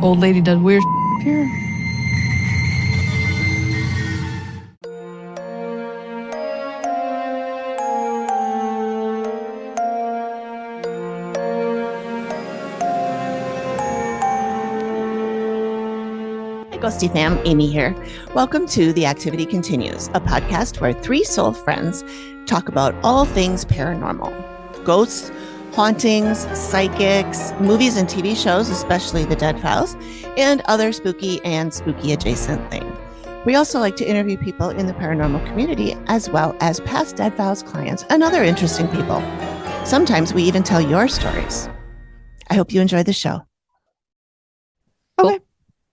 Old lady does weird here. Ghosty fam, Amy here. Welcome to The Activity Continues, a podcast where three soul friends talk about all things paranormal. Ghosts, hauntings, psychics, movies and TV shows, especially The Dead Files, and other spooky and spooky adjacent things. We also like to interview people in the paranormal community, as well as past Dead Files clients and other interesting people. Sometimes we even tell your stories. I hope you enjoy the show. Okay.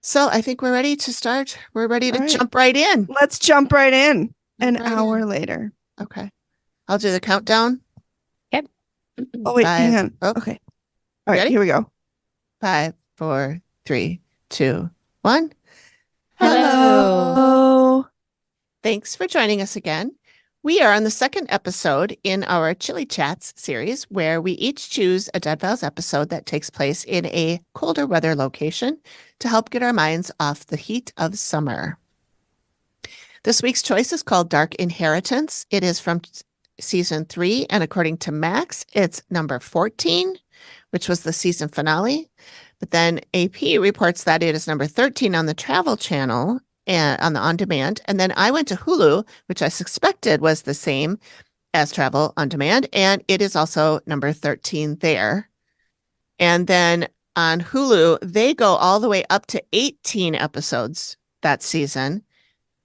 So I think we're ready to start. We're ready to jump right in. Let's jump right in. An hour later. Okay. I'll do the countdown. Okay. Oh, wait, hang on. Oh. Okay. All right, Ready? here we go. 5, 4, 3, 2, 1. Hello. Thanks for joining us again. We are on the second episode in our Chili Chats series, where we each choose a Dead Files episode that takes place in a colder weather location to help get our minds off the heat of summer. This week's choice is called Dark Inheritance. It is from season 3, and according to Max, it's number 14, which was the season finale. But then AP reports that it is number 13 on the Travel Channel and on the On Demand. And then I went to Hulu, which I suspected was the same as Travel On Demand, and it is also number 13 there. And then on Hulu, they go all the way up to 18 episodes that season,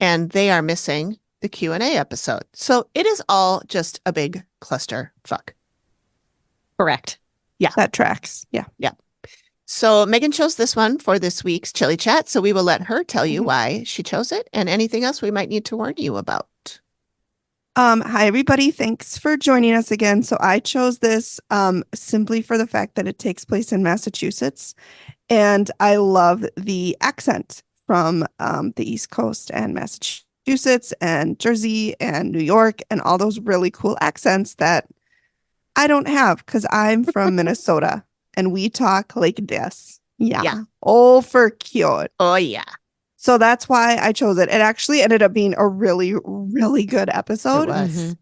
and they are missing the Q&A episode. So it is all just a big cluster fuck. Correct. Yeah. That tracks. Yeah. So Megan chose this one for this week's Chili Chat, so we will let her tell you why she chose it and anything else we might need to warn you about. Hi, everybody. Thanks for joining us again. So I chose this simply for the fact that it takes place in Massachusetts, and I love the accent from the East Coast and Massachusetts and Jersey and New York and all those really cool accents that I don't have because I'm from Minnesota. And we talk like this. Yeah. Oh, for cute. Oh, yeah. So that's why I chose it. It actually ended up being a really, really good episode. It was.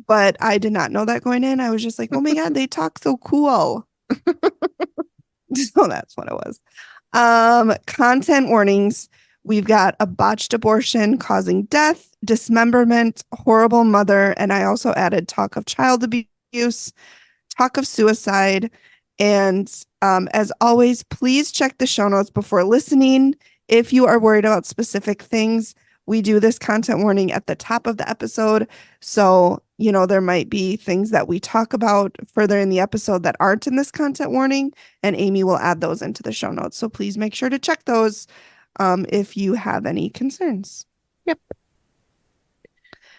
But I did not know that going in. I was just like, oh my God, they talk so cool. So that's what it was. Content warnings. We've got a botched abortion causing death, dismemberment, horrible mother. And I also added talk of child abuse, talk of suicide. And as always, please check the show notes before listening. If you are worried about specific things, we do this content warning at the top of the episode. So, there might be things that we talk about further in the episode that aren't in this content warning, and Amy will add those into the show notes. So please make sure to check those if you have any concerns. Yep.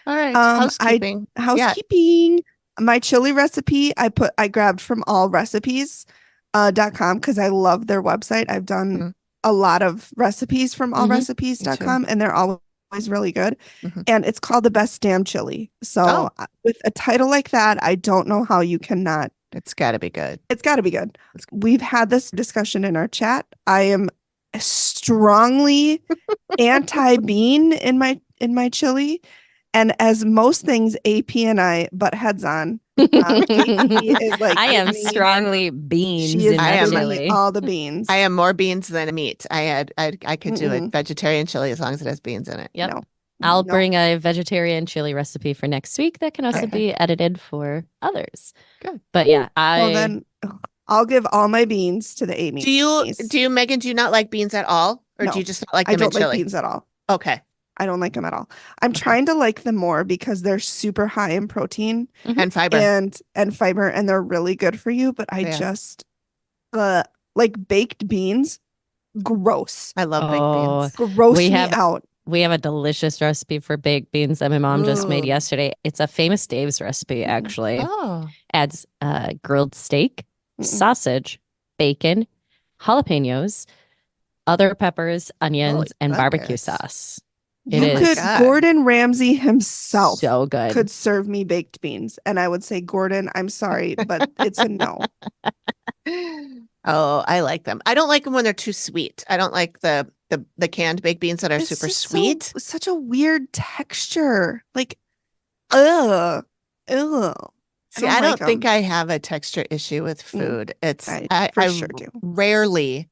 All right. Housekeeping. Housekeeping. Yeah. My chili recipe, I grabbed from allrecipes.com because I love their website. I've done a lot of recipes from allrecipes.com, and they're always really good. And it's called the best damn chili. So with a title like that, I don't know how you cannot. It's got to be good. It's got to be good. We've had this discussion in our chat. I am strongly anti-bean in my chili. And as most things AP and I butt heads on, AP is like, I am strongly beans. She is chili. all the beans. I am more beans than meat. I could do a vegetarian chili as long as it has beans in it. Yep. No. I'll bring a vegetarian chili recipe for next week that can also be edited for others. Good. But yeah, Well, then I'll give all my beans to the Amy. Do you, Megan, do you not like beans at all? Or do you just not like them in chili? I don't like beans at all. Okay. I don't like them at all. I'm trying to like them more because they're super high in protein and fiber and fiber, and they're really good for you. But I just like baked beans. Gross. I love baked beans. Gross me out. We have a delicious recipe for baked beans that my mom just made yesterday. It's a Famous Dave's recipe, actually. Adds grilled steak, sausage, bacon, jalapenos, other peppers, onions, and barbecue sauce. Gordon Ramsay himself so good. Could serve me baked beans, and I would say, Gordon, I'm sorry, but it's a no. Oh, I like them. I don't like them when they're too sweet. I don't like the canned baked beans that are super sweet. Such a weird texture. Like, ugh. See, I don't think I have a texture issue with food. I sure do. Rarely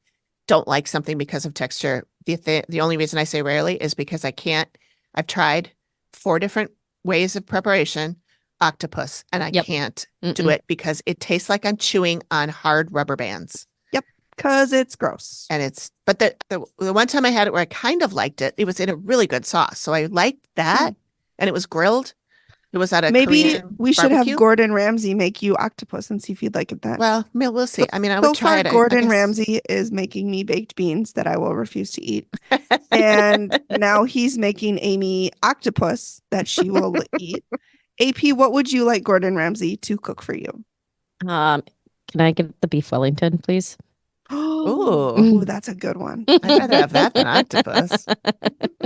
don't like something because of texture. The only reason I say rarely is because I've tried 4 different ways of preparation octopus, and I can't do it because it tastes like I'm chewing on hard rubber bands. Yep, because it's gross. And but the one time I had it where I kind of liked it, it was in a really good sauce. So I liked that, and it was grilled. It was at a Korean we should barbecue. have Gordon Ramsay make you octopus and see if you'd like it then. Well, we'll see. I mean, I would try it. Gordon Ramsay is making me baked beans that I will refuse to eat. And now he's making Amy octopus that she will eat. AP, what would you like Gordon Ramsay to cook for you? Can I get the beef Wellington, please? Oh, that's a good one. I'd rather have that than octopus.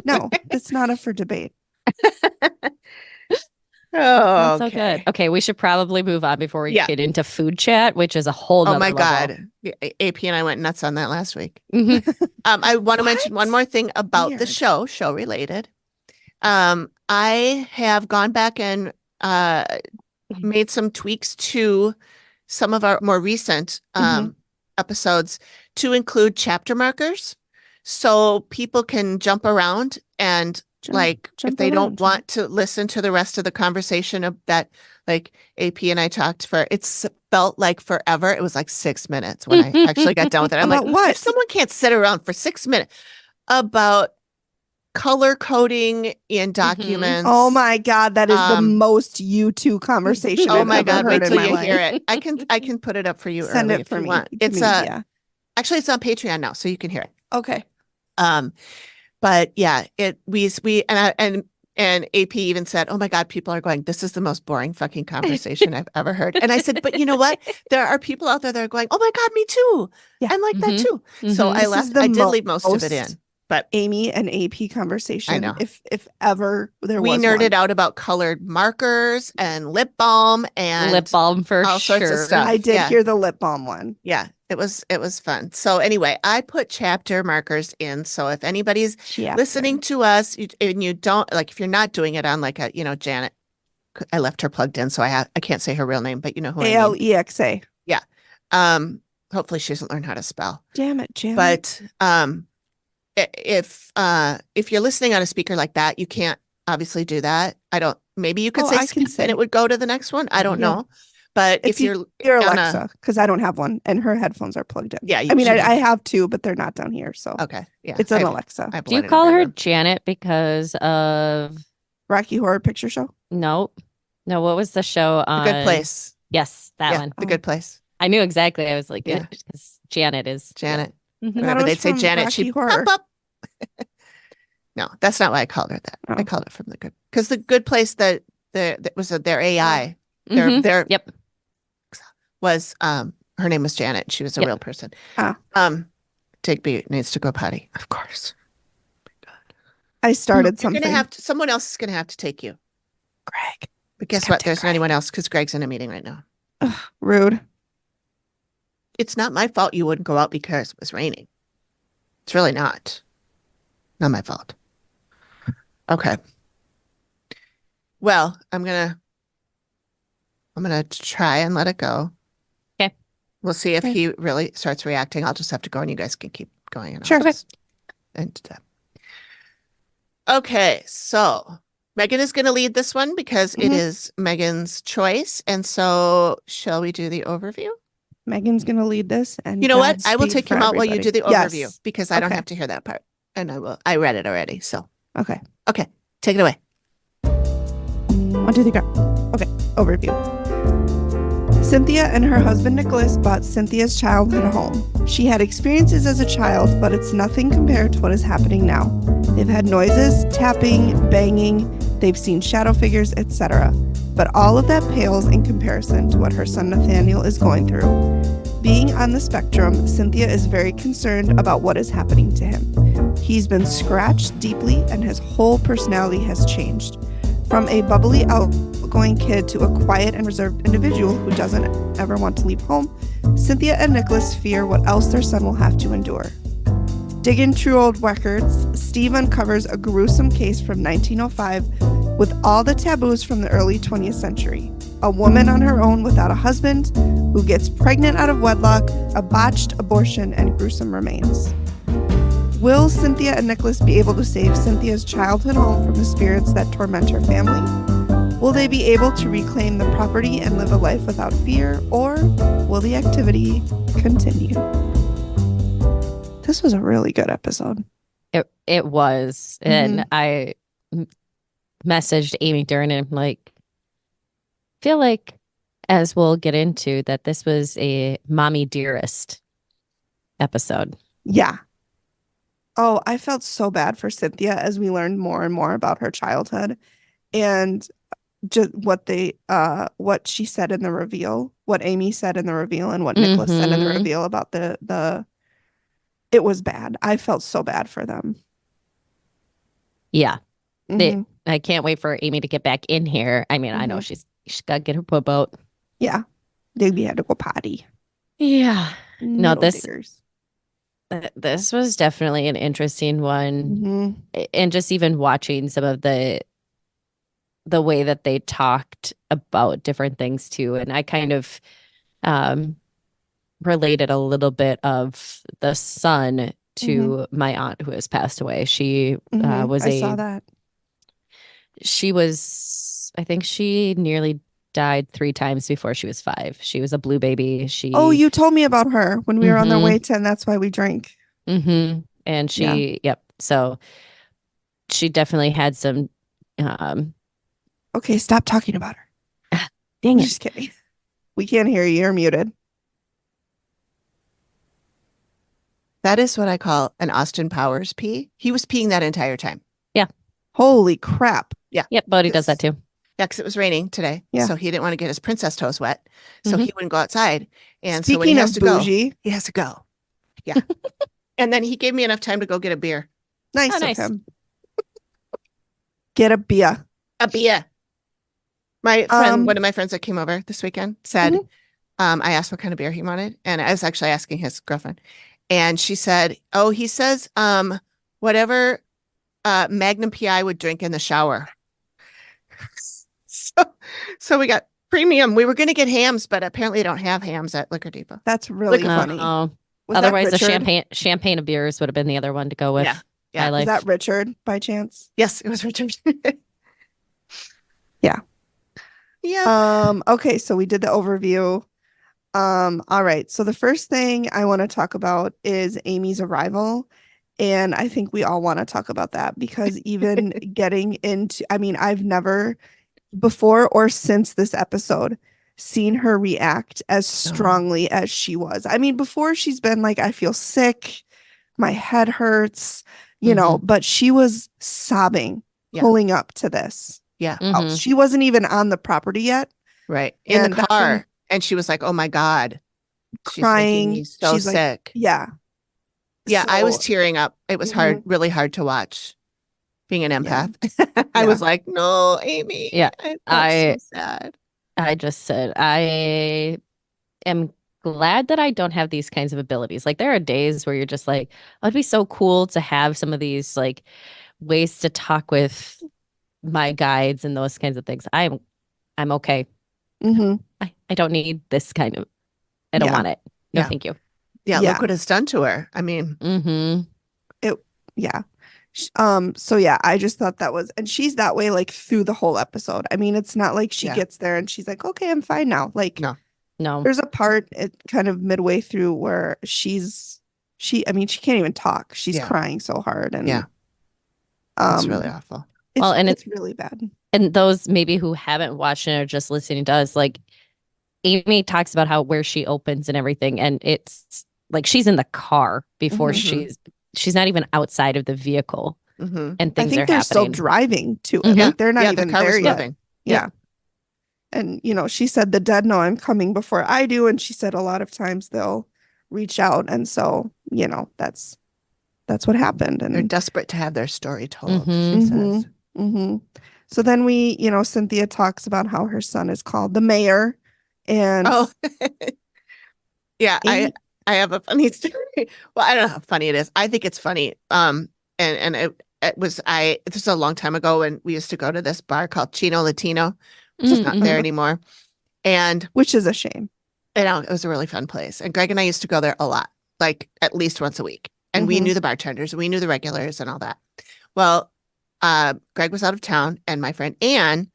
No, it's not up for debate. Oh, so good. Okay, we should probably move on before we get into food chat, which is a whole nother level. God. AP and I went nuts on that last week. I want to mention one more thing about the show related. I have gone back and made some tweaks to some of our more recent episodes to include chapter markers so people can jump around and if they don't want to listen to the rest of the conversation of that, like AP and I talked for, it's felt like forever. It was like 6 minutes when I actually got done with it. I'm like, what? If someone can't sit around for 6 minutes about color coding in documents. Oh my God, that is the most YouTube conversation. Oh my God, wait till you hear it. I can put it up for you. Send early it for if you me. want. It's actually it's on Patreon now, so you can hear it. Okay. But yeah, and AP even said, "Oh my God, people are going, this is the most boring fucking conversation I've ever heard." And I said, "But you know what? There are people out there that are going, oh my God, me too. Yeah. I'm like that too." So I did leave most of it in. But Amy and AP conversation. I know. If ever there was nerded out about colored markers and lip balm for all sorts of stuff. I did hear the lip balm one. Yeah, it was fun. So anyway, I put chapter markers in. So if anybody's listening to us and you don't if you're not doing it on like a Janet, I left her plugged in, so I can't say her real name, but you know who Alexa. Yeah. Hopefully she doesn't learn how to spell. Damn it, Janet. But if you're listening on a speaker like that, you can't obviously do that. Maybe you could say skip and it would go to the next one. I don't know. But if you're Alexa, because I don't have one and her headphones are plugged in. Yeah. I have 2, but they're not down here. So okay. Yeah. It's an Alexa. Do you call her Janet because of Rocky Horror Picture Show? No. What was the show on? The Good Place. Yes, that one. The Good Place. I knew exactly. I was like, because Janet is Janet. Whenever they'd say Janet, she'd pop up. No, that's not why I called her that. I called it from the good, because the Good Place that was their AI. Their was her name was Janet. She was a real person. Digby needs to go potty, of course. I started something. Someone else is gonna have to take you, Greg. But guess what? There's not anyone else because Greg's in a meeting right now. Ugh, rude. It's not my fault you wouldn't go out because it was raining. It's really not my fault. Okay. Well, I'm gonna try and let it go. Okay. We'll see if he really starts reacting. I'll just have to go and you guys can keep going. Sure. Okay, so Megan is going to lead this one because it is Megan's choice. And so shall we do the overview? Megan's going to lead this. And you know what? I will take him out while you do the overview because I don't Okay. have to hear that part. And I read it already. So, Okay. Take it away. 1, 2, 3, go. Okay. Overview. Cynthia and her husband Nicholas bought Cynthia's childhood home. She had experiences as a child, but it's nothing compared to what is happening now. They've had noises, tapping, banging, they've seen shadow figures, etc. But all of that pales in comparison to what her son Nathaniel is going through. Being on the spectrum, Cynthia is very concerned about what is happening to him. He's been scratched deeply and his whole personality has changed. From a bubbly, outgoing kid to a quiet and reserved individual who doesn't ever want to leave home, Cynthia and Nicholas fear what else their son will have to endure. Digging through old records, Steve uncovers a gruesome case from 1905 with all the taboos from the early 20th century. A woman on her own without a husband who gets pregnant out of wedlock, a botched abortion, and gruesome remains. Will Cynthia and Nicholas be able to save Cynthia's childhood home from the spirits that torment her family? Will they be able to reclaim the property and live a life without fear, or will the activity continue? This was a really good episode. It was. And I messaged Amy during it. I'm like, feel like, as we'll get into, that this was a mommy dearest episode. Yeah. Oh, I felt so bad for Cynthia as we learned more and more about her childhood and just what she said in the reveal, what Amy said in the reveal, and what Nicholas said in the reveal about the it was bad. I felt so bad for them. Yeah. I can't wait for Amy to get back in here. I mean, I know she's got to get her poop out. Yeah. Maybe had to go potty. Yeah. No, diggers. This was definitely an interesting one. And just even watching some of the way that they talked about different things too. And I kind of related a little bit of the son to my aunt who has passed away. She I saw that. She was, I think she nearly died 3 times before she was 5. She was a blue baby. Oh, you told me about her when we were on the way to, and that's why we drank. And she, so she definitely had some. Okay, stop talking about her. Dang it. Just kidding. We can't hear you. You're muted. That is what I call an Austin Powers pee. He was peeing that entire time. Yeah. Holy crap. Yeah. Yep, Bodhi does that too. Yeah, because it was raining today. Yeah. So he didn't want to get his princess toes wet. So he wouldn't go outside. And Speaking so when he has of to bougie, go, he has to go. Yeah. And then he gave me enough time to go get a beer. Nice of him. Get a beer. A beer. My friend, one of my friends that came over this weekend said, I asked what kind of beer he wanted. And I was actually asking his girlfriend. And she said, oh, he says, whatever Magnum PI would drink in the shower. So we got premium. We were going to get hams, but apparently they don't have hams at Liquor Depot. That's really funny. Otherwise, the champagne of beers would have been the other one to go with. Yeah. Was that Richard by chance? Yes, it was Richard. Yeah. Yeah. Okay, so we did the overview. All right. So the first thing I want to talk about is Amy's arrival. And I think we all want to talk about that because even getting into, I mean, I've never before or since this episode seen her react as strongly as she was. I mean, before she's been like, I feel sick, my head hurts, you know, but she was sobbing, pulling up to this. Yeah. She wasn't even on the property yet. Right. In the car. And she was like, oh my God. Crying. She's so sick. Like, yeah. Yeah. So, I was tearing up. It was hard, really hard to watch. Being an empath. I was like, no, Amy. Yeah. I'm so sad. I just said, I am glad that I don't have these kinds of abilities. Like there are days where you're just like, oh, it'd be so cool to have some of these like ways to talk with my guides and those kinds of things. I'm okay. I don't need this kind of, I don't want it. No, thank you. Yeah, look what it's done to her. I mean, so yeah, I just thought that was, and she's that way like through the whole episode. I mean, it's not like she gets there and she's like, okay, I'm fine now. Like, no. There's a part kind of midway through where she can't even talk. She's crying so hard, and it's really awful. It's really bad. And those maybe who haven't watched it or just listening to us, like Amy talks about where she opens and everything, and it's like she's in the car before she's not even outside of the vehicle, and things I think are they're happening. Still driving to it. Like they're not even there yet. Moving. Yeah. And you know, she said the dead know I'm coming before I do, and she said a lot of times they'll reach out, and so you know that's what happened. And they're desperate to have their story told. She says. So then Cynthia talks about how her son is called the mayor, and Yeah, I have a funny story. Well, I don't know how funny it is. I think it's funny. And it was this was a long time ago when we used to go to this bar called Chino Latino, which is not there anymore. And which is a shame. it was a really fun place. And Greg and I used to go there a lot, like at least once a week. And we knew the bartenders, and we knew the regulars and all that. Well, Greg was out of town, and my friend Anne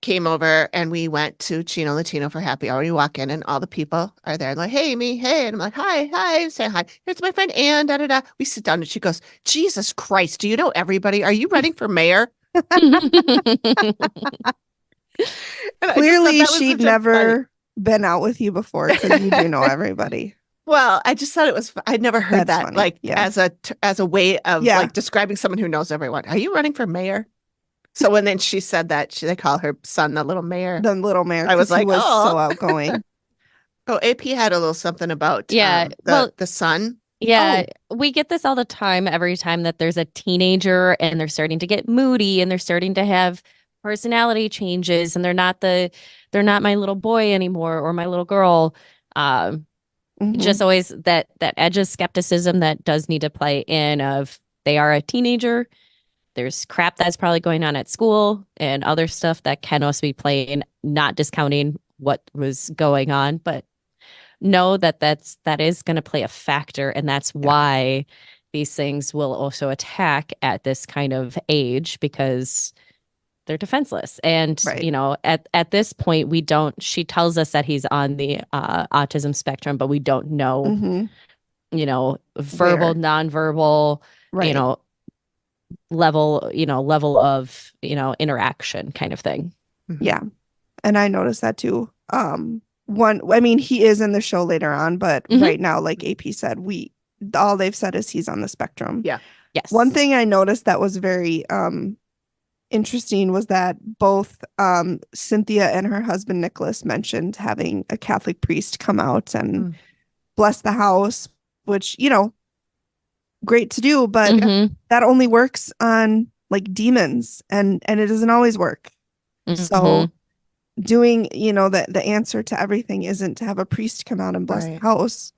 came over, and we went to Chino Latino for happy hour. You walk in, and all the people are there. Like, hey, Amy, hey. And I'm like, hi, say hi. Here's my friend Anne, da da da. We sit down, and she goes, Jesus Christ, do you know everybody? Are you running for mayor? Clearly, she'd never been out with you before because you do know everybody. Well, I just thought it was. I'd never heard that funny. Like as a way of like describing someone who knows everyone. Are you running for mayor? So when then she said that, they call her son the little mayor. The little mayor. I was like, he was so outgoing. Oh, AP had a little something about the son. Yeah, we get this all the time. Every time that there's a teenager and they're starting to get moody and they're starting to have personality changes, and they're not my little boy anymore or my little girl. Just always that edge of skepticism that does need to play in of they are a teenager. There's crap that's probably going on at school and other stuff that can also be playing, not discounting what was going on, but know that is going to play a factor. And that's why these things will also attack at this kind of age, because they're defenseless. And, at this point, she tells us that he's on the autism spectrum, but we don't know, verbal, nonverbal, level of, interaction kind of thing. Yeah. And I noticed that too. He is in the show later on, but right now, like AP said, all they've said is he's on the spectrum. Yeah. Yes. One thing I noticed that was very, interesting was that both Cynthia and her husband Nicholas mentioned having a Catholic priest come out and bless the house, which great to do, but that only works on like demons, and it doesn't always work. So doing the answer to everything isn't to have a priest come out and bless the house.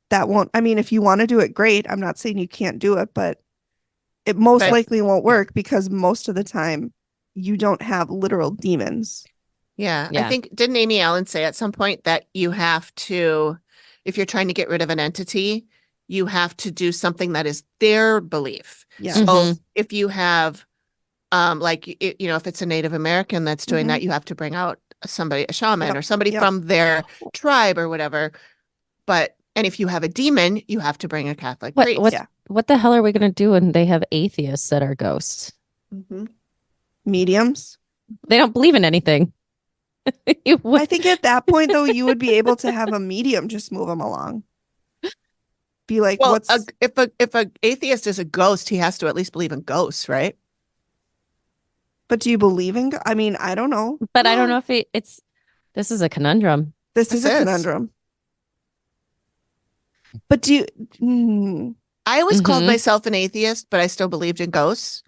That won't. I mean, if you want to do it, great. I'm not saying you can't do it, but it most likely won't work because most of the time you don't have literal demons. Yeah. I think, didn't Amy Allan say at some point that you have to, if you're trying to get rid of an entity, you have to do something that is their belief. Yeah. So if you have, if it's a Native American that's doing that, you have to bring out a shaman or somebody from their tribe or whatever. And if you have a demon, you have to bring a Catholic priest. What the hell are we going to do when they have atheists that are ghosts? Mediums? They don't believe in anything. I think at that point, though, you would be able to have a medium just move them along. Be like, well, if a atheist is a ghost, he has to at least believe in ghosts, right? But do you believe in? I mean, I don't know. But I don't know if it's. This is a conundrum. This is a conundrum. But do you? I always called myself an atheist, but I still believed in ghosts.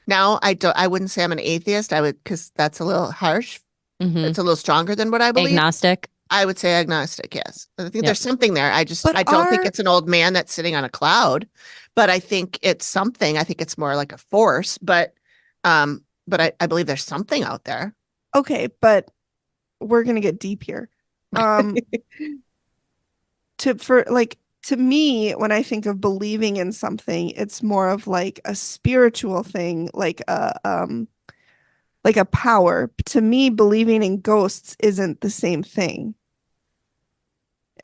Now I wouldn't say I'm an atheist. I would, because that's a little harsh. It's a little stronger than what I believe. Agnostic. I would say agnostic. Yes, I think there's something there. I don't think it's an old man that's sitting on a cloud, but I think it's something. I think it's more like a force. But I believe there's something out there. Okay, but we're gonna get deep here. To me, when I think of believing in something, it's more of like a spiritual thing, like a power. To me, believing in ghosts isn't the same thing.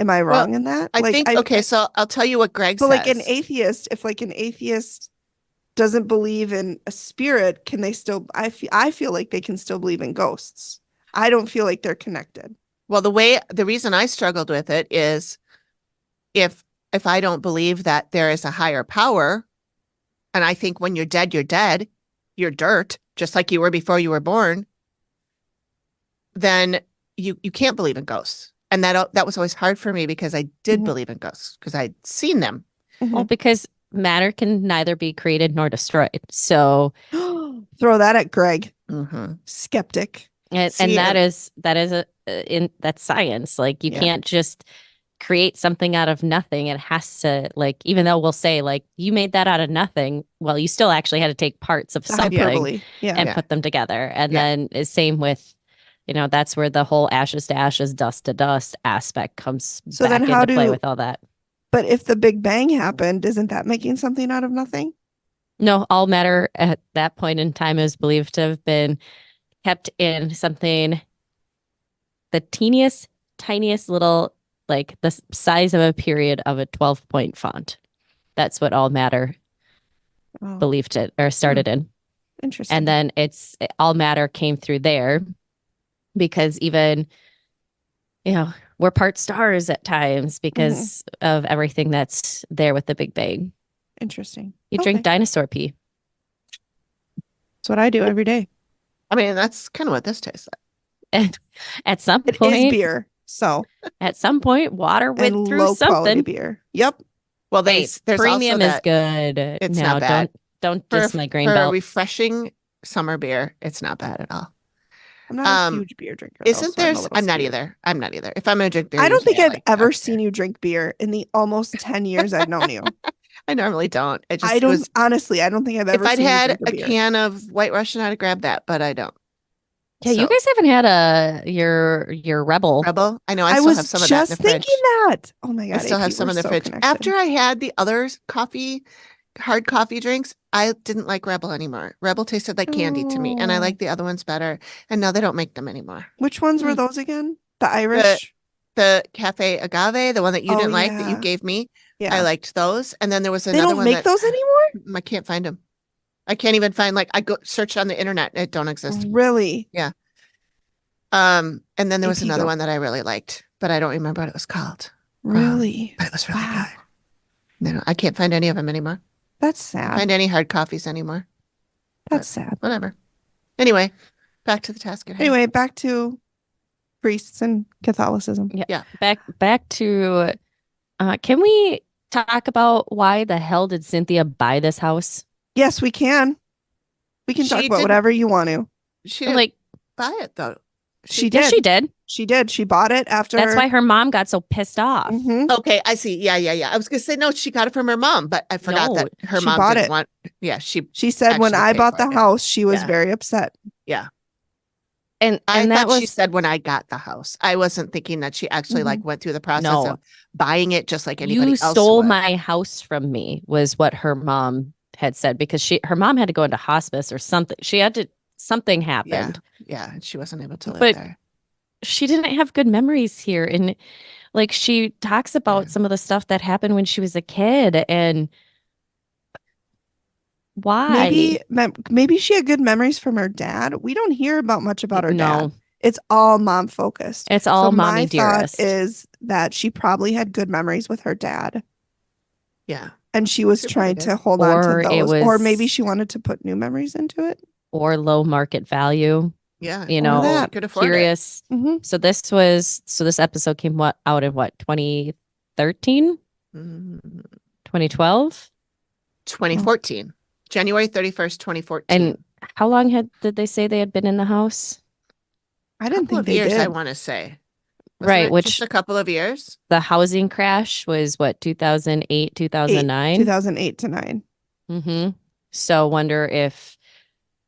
Am I wrong in that? I think okay, so I'll tell you what Greg says. Like an atheist, if like an atheist doesn't believe in a spirit, can they still I feel like they can still believe in ghosts. I don't feel like they're connected. Well, the reason I struggled with it is if I don't believe that there is a higher power, and I think when you're dead, you're dirt, just like you were before you were born, then you can't believe in ghosts. And that was always hard for me because I did believe in ghosts because I'd seen them. Well, because matter can neither be created nor destroyed. So throw that at Greg. Skeptic. And that's science. Like you can't just create something out of nothing, it has to, like, even though we'll say, like, you made that out of nothing, well, you still actually had to take parts of something and put them together. And then it's same with, that's where the whole ashes to ashes, dust to dust aspect comes back into play with all that. But if the Big Bang happened, isn't that making something out of nothing? No, all matter at that point in time is believed to have been kept in something, the teeniest, tiniest little, like the size of a period of a 12-point font. That's what all matter believed it or started in. Interesting. And then all matter came through there because even, we're part stars at times because of everything that's there with the Big Bang. Interesting. You drink dinosaur pee. That's what I do every day. I mean, that's kind of what this tastes like. And at some point, it is beer. So at some point, water went through low something. Quality beer. Yep. Well, there's premium also is good. It's not bad. Don't diss my grain belt. For a refreshing summer beer, it's not bad at all. I'm not a huge beer drinker. Isn't there? I'm not either. If I'm gonna drink beer, I don't think I've ever seen you drink beer in the almost 10 years I've known you. I normally don't. Honestly, I don't think I've ever. If I'd had a can of White Russian, I'd grab that, but I don't. Yeah, you guys haven't had your Rebel. I know. I still have some of that in the fridge. I was just thinking that. Oh my God. I still have some in the fridge. Connected. After I had the other hard coffee drinks, I didn't like Rebel anymore. Rebel tasted like candy to me, and I like the other ones better. And now they don't make them anymore. Which ones were those again? The Irish? The Cafe Agave, the one that you didn't like that you gave me. Yeah. I liked those. And then there was another one. They don't make those anymore? I can't find them. I can't even find, I go search on the internet. It don't exist. Really? Yeah. And then there was another one that I really liked, but I don't remember what it was called. Really? But it was really good. No, I can't find any of them anymore. That's sad. Can't find any hard coffees anymore. That's sad. Whatever. Anyway, back to the task at hand. Anyway, back to priests and Catholicism. Yeah. Back to, can we talk about why the hell did Cynthia buy this house? Yes, we can. We can talk about whatever you want to. She didn't buy it though. She did. Yes, she did. She did. She bought it after. That's why her mom got so pissed off. Mm-hmm. Okay, I see. Yeah. I was gonna say no, she got it from her mom, but I forgot that her mom didn't want. Yeah, she said when I bought the house, she was very upset. Yeah. And I that thought she said when I got the house. I wasn't thinking that she actually went through the process of buying it just like anybody else. You stole my house from me was what her mom had said because her mom had to go into hospice or something. Something happened. Yeah, she wasn't able to live there. She didn't have good memories here. And she talks about some of the stuff that happened when she was a kid and why. Maybe she had good memories from her dad. We don't hear much about her dad. It's all mom focused. It's all mommy dearest. My thought is that she probably had good memories with her dad. Yeah. And she was trying to hold on to those. Or maybe she wanted to put new memories into it. Or low market value. Yeah. She could afford curious. Mm-hmm. So this episode came out in 2013? 2012? 2014. January 31st, 2014. And how long did they say they had been in the house? I didn't think they years, did. I want to say. Right, which just a couple of years. The housing crash was 2008, 2009? 2008 to 9. Mm-hmm. So wonder if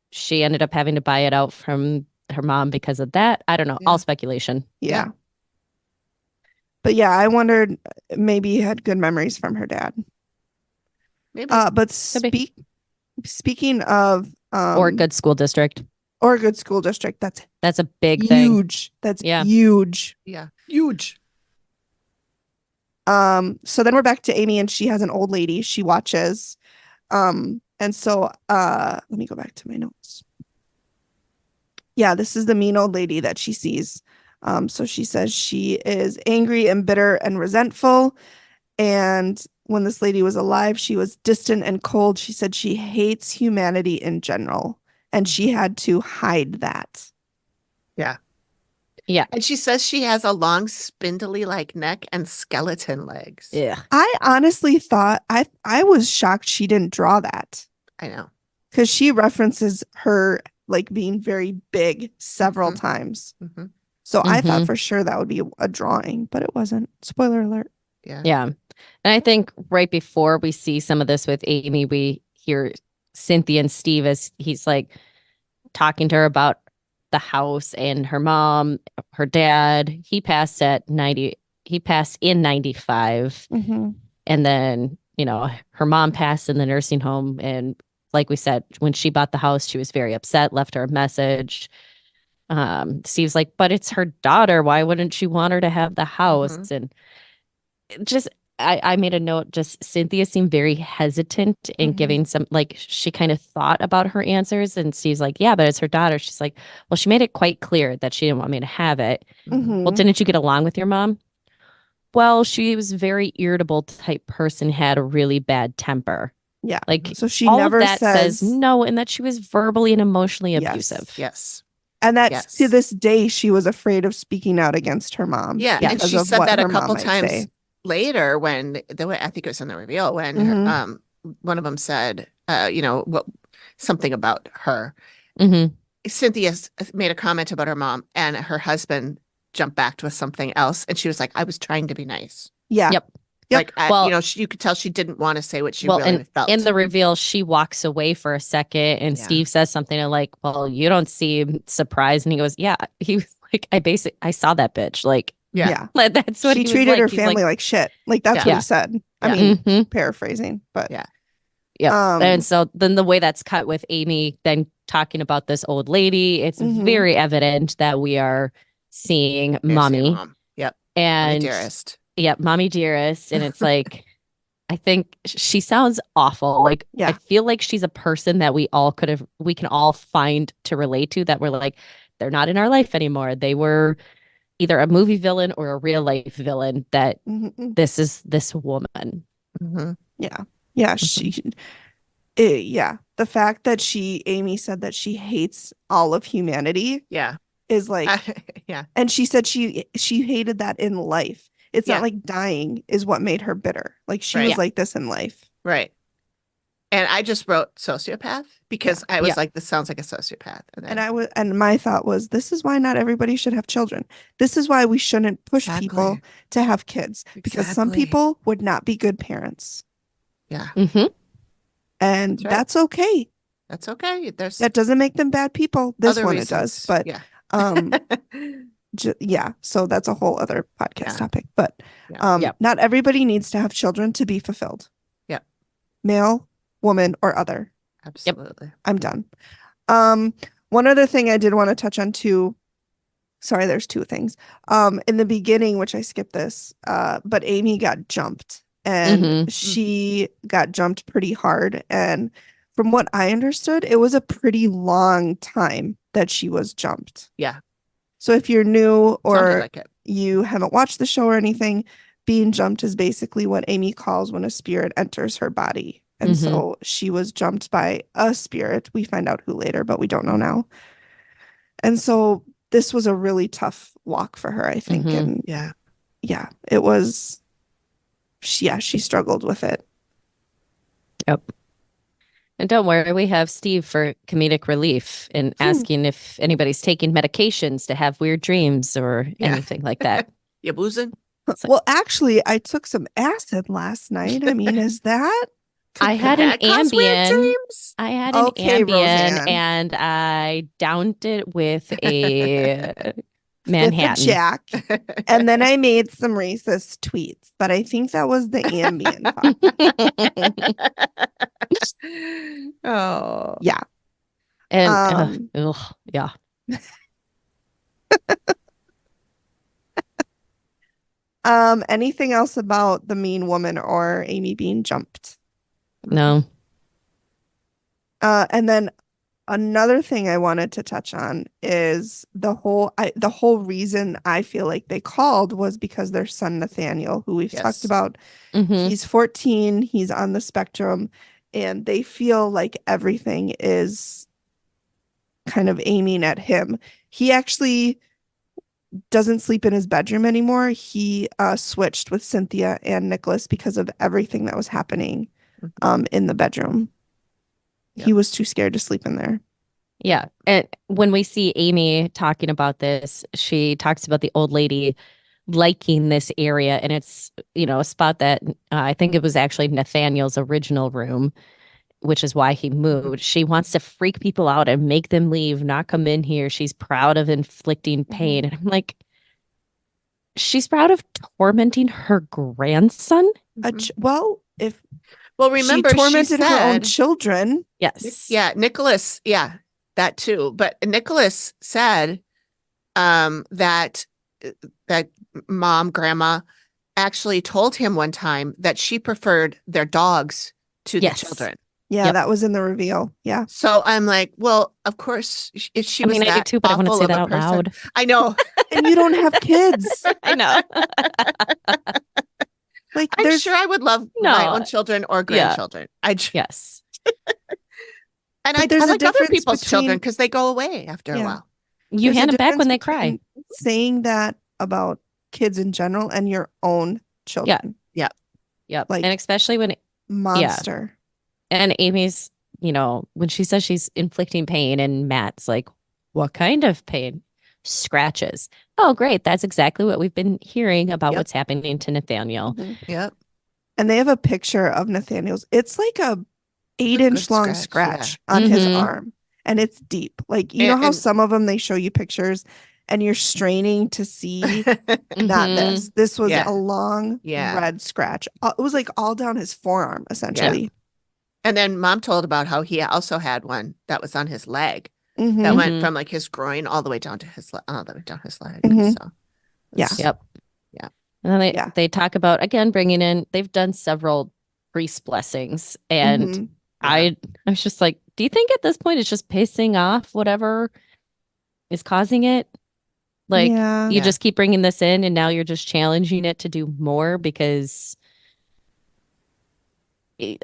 she ended up having to buy it out from her mom because of that. I don't know. All speculation. Yeah. But yeah, I wondered maybe he had good memories from her dad. Maybe. But speaking of or good school district. Or a good school district. That's a big huge. Thing. That's huge. Yeah. Huge. So then we're back to Amy and she has an old lady she watches. And so let me go back to my notes. Yeah, this is the mean old lady that she sees. So she says she is angry and bitter and resentful. And when this lady was alive, she was distant and cold. She said she hates humanity in general. And she had to hide that. Yeah. Yeah. And she says she has a long, spindly neck and skeleton legs. Yeah. I honestly thought, I was shocked she didn't draw that. I know. Because she references her being very big several times. Mm-hmm. So I thought for sure that would be a drawing, but it wasn't. Spoiler alert. Yeah. And I think right before we see some of this with Amy, we hear Cynthia and Steve as he's like talking to her about the house and her mom, her dad. He passed in 95. And then, her mom passed in the nursing home. And like we said, when she bought the house, she was very upset, left her a message. Steve's like, but it's her daughter. Why wouldn't she want her to have the house? And just, I made a note, just Cynthia seemed very hesitant in giving some, like, she kind of thought about her answers. And Steve's like, yeah, but it's her daughter. She's like, well, she made it quite clear that she didn't want me to have it. Well, didn't you get along with your mom? Well, she was a very irritable type person, had a really bad temper. Yeah. Like, so she all never of that says no, and that she was verbally and emotionally abusive. Yes. And that to this day, she was afraid of speaking out against her mom. Yeah. And she said that a couple times later when I think it was in the reveal when her, one of them said, something about her. Cynthia made a comment about her mom, and her husband jumped back with something else, and she was like, I was trying to be nice. Yeah. Yep. Like, you could tell she didn't want to say what she really felt. In the reveal, she walks away for a second, and Steve says something like, well, you don't seem surprised. And he goes, yeah. He was like, I saw that bitch. Like, that's what she treated her family like shit. Like, that's what he said. I mean, paraphrasing, but yeah. And so then the way that's cut with Amy then talking about this old lady, it's very evident that we are seeing mommy. Yep. And Mommy dearest. Yep, mommy dearest. And it's like, I think she sounds awful. Like, I feel like she's a person that we can all find to relate to, that we're like, they're not in our life anymore. They were either a movie villain or a real life villain, that this is this woman. Yeah. Yeah. The fact that Amy said that she hates all of humanity. Is like, and she said she hated that in life. It's not like dying is what made her bitter. Like, she was like this in life. Right. And I just wrote sociopath because I was like, this sounds like a sociopath. And my thought was, this is why not everybody should have children. This is why we shouldn't push people to have kids, because some people would not be good parents. Yeah. And that's okay. That's okay. That doesn't make them bad people. This one it does, but so that's a whole other podcast topic. But not everybody needs to have children to be fulfilled. Yep. Male, woman, or other. Absolutely. I'm done. One other thing I did want to touch on too. Sorry, there's two things. In the beginning, which I skipped this, but Amy got jumped, and she got jumped pretty hard. And from what I understood, it was a pretty long time that she was jumped. Yeah. So if you're new or you haven't watched the show or anything, being jumped is basically what Amy calls when a spirit enters her body. And so she was jumped by a spirit. We find out who later, but we don't know now. And so this was a really tough walk for her, I think. And it was, she struggled with it. Yep. And don't worry, we have Steve for comedic relief in asking if anybody's taking medications to have weird dreams or anything like that. You boozing? Well, actually, I took some acid last night. I mean, is that? I had an Ambien. I had an Ambien, Roseanne. and I downed it with a Manhattan Jack, and then I made some racist tweets, but I think that was the Ambien. Oh, yeah, and yeah. Anything else about the mean woman or Amy being jumped? No. And then another thing I wanted to touch on is the whole reason I feel like they called was because their son Nathaniel, who we've talked about, he's 14, he's on the spectrum, and they feel like everything is kind of aiming at him. He actually doesn't sleep in his bedroom anymore. He switched with Cynthia and Nicholas because of everything that was happening in the bedroom. He was too scared to sleep in there. Yeah. And when we see Amy talking about this, she talks about the old lady liking this area. And it's, a spot that I think it was actually Nathaniel's original room, which is why he moved. She wants to freak people out and make them leave, not come in here. She's proud of inflicting pain. And I'm like, she's proud of tormenting her grandson? Well, remember, she tormented her own said, children. Yes. Yeah, Nicholas. Yeah, that too. But Nicholas said that grandma actually told him one time that she preferred their dogs to the children. Yeah, that was in the reveal. Yeah. So I'm like, well, of course, if she was that I do too, but I want to say that out loud. I know. And you don't have kids. I know. Like, I'm sure I would love my own children or grandchildren. Yes. And I like other people's children because they go away after a while. You hand them back when they cry. Saying that about kids in general and your own children. Yeah. Yep. Like, and especially when monster. And Amy's, when she says she's inflicting pain, and Matt's like, what kind of pain? Scratches. Oh, great. That's exactly what we've been hearing about what's happening to Nathaniel. Mm-hmm. Yep. And they have a picture of Nathaniel's. It's like a 8-inch long scratch on his arm. And it's deep. Like, you know how some of them, they show you pictures and you're straining to see. Not this. This was a long red scratch. It was like all down his forearm, essentially. Yeah. And then Mom told about how he also had one that was on his leg that went from like his groin all the way down to his leg. So, Yep. Yeah. And then they talk about, again, bringing in, they've done several priest blessings. And I was just like, do you think at this point it's just pissing off whatever is causing it? Like, you just keep bringing this in and now you're just challenging it to do more because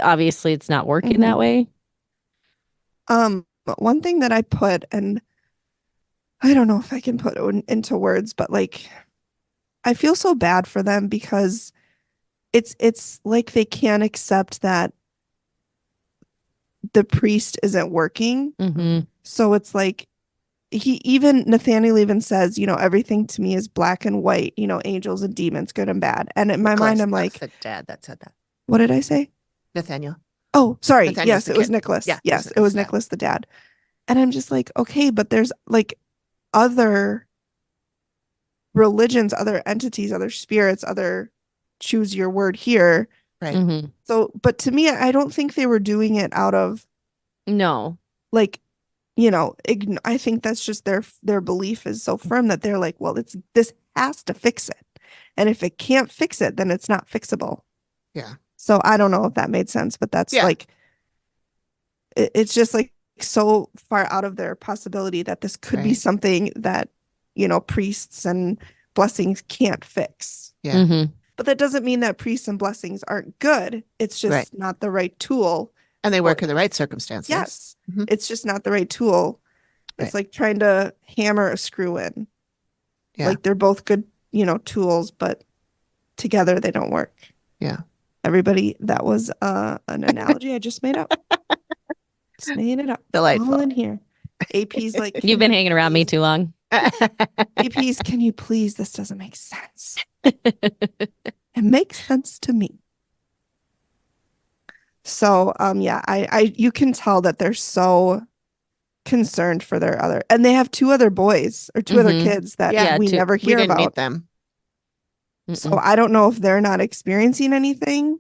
obviously it's not working that way. But one thing that I put, and I don't know if I can put it into words, but like, I feel so bad for them because it's like they can't accept that the priest isn't working. So it's like, Nathaniel even says, everything to me is black and white, angels and demons, good and bad. And in my mind, I'm like, the dad that said that. What did I say? Nathaniel. Oh, sorry. Nathaniel's yes, it was Nicholas. Yeah, yes, it was Nicholas, the dad. And I'm just like, okay, but there's like other religions, other entities, other spirits, other choose your word here. Right. So, but to me, I don't think they were doing it out of like, I think that's just their belief is so firm that they're like, well, this has to fix it. And if it can't fix it, then it's not fixable. Yeah. So I don't know if that made sense, but that's like, it's just like so far out of their possibility that this could be something that, priests and blessings can't fix. Yeah. But that doesn't mean that priests and blessings aren't good. It's just not the right tool. And they work in the right circumstances. Yes. It's just not the right tool. It's like trying to hammer a screw in. Yeah. Like they're both good, tools, but together they don't work. Yeah. Everybody, that was an analogy I just made up. Just made it up. Delightful. All in here. AP's like, you've been hanging around me too long. AP's, can you please? This doesn't make sense. It makes sense to me. So, I you can tell that they're so concerned for their other, and they have two other boys or two other kids that we never hear about. Meet them. So I don't know if they're not experiencing anything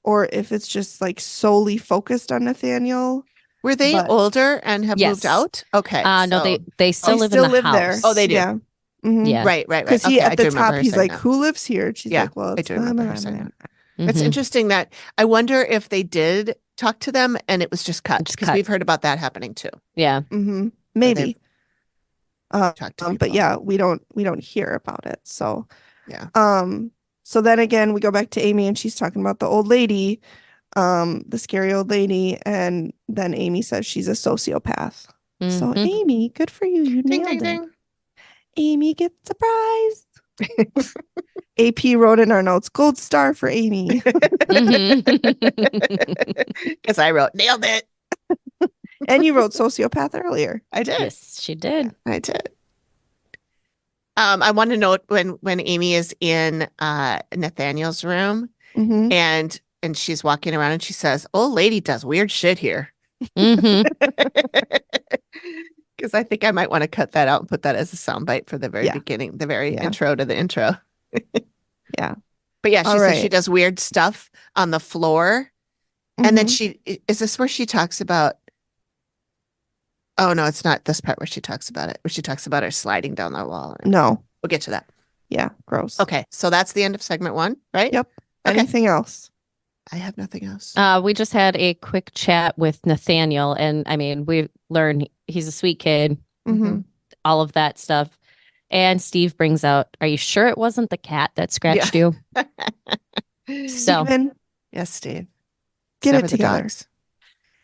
or if it's just like solely focused on Nathaniel. Were they older and have moved out? Okay. No, they still live in the house. There. Oh, they do. Yeah. Yeah. Right. Because at the top, he's like, who lives here? And she's like, well, it's It's interesting that I wonder if they did talk to them and it was just cut because we've heard about that happening too. Yeah. Maybe. But yeah, we don't hear about it. So so then again, we go back to Amy and she's talking about the old lady, the scary old lady, and then Amy says she's a sociopath. So Amy, good for you. You nailed it. Amy gets a prize. AP wrote in our notes, gold star for Amy. Because I wrote, nailed it. And you wrote sociopath earlier. I did. Yes, she did. I did. I want to note when Amy is in Nathaniel's room Mm-hmm. and she's walking around and she says, "Old lady does weird shit here." Mm-hmm. Because I think I might want to cut that out and put that as a soundbite for the very beginning, the very intro to the intro. Yeah. But yeah, she All says she right. does weird stuff on the floor. And then is this where she talks about, oh no, it's not this part where she talks about it, where she talks about her sliding down the wall. No. We'll get to that. Yeah, gross. Okay, so that's the end of segment 1, right? Yep. Okay. Anything else? I have nothing else. We just had a quick chat with Nathaniel, and I mean, we learned he's a sweet kid, Mm-hmm. all of that stuff. And Steve brings out, "Are you sure it wasn't the cat that scratched you?" So, Steven, yes, Steve. get Never it the together. dogs.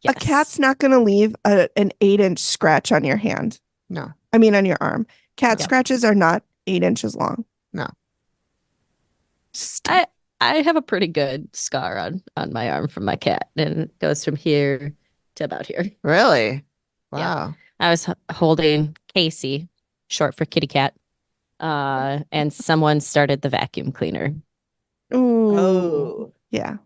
A cat's not going to leave an 8-inch scratch on your hand. No. I mean, on your arm. Cat Yeah. scratches are not 8 inches long. No. I have a pretty good scar on my arm from my cat, and it goes from here to about here. Really? Wow. Yeah. I was holding Casey, short for kitty cat, and someone started the vacuum cleaner. Ooh. Oh. Yeah.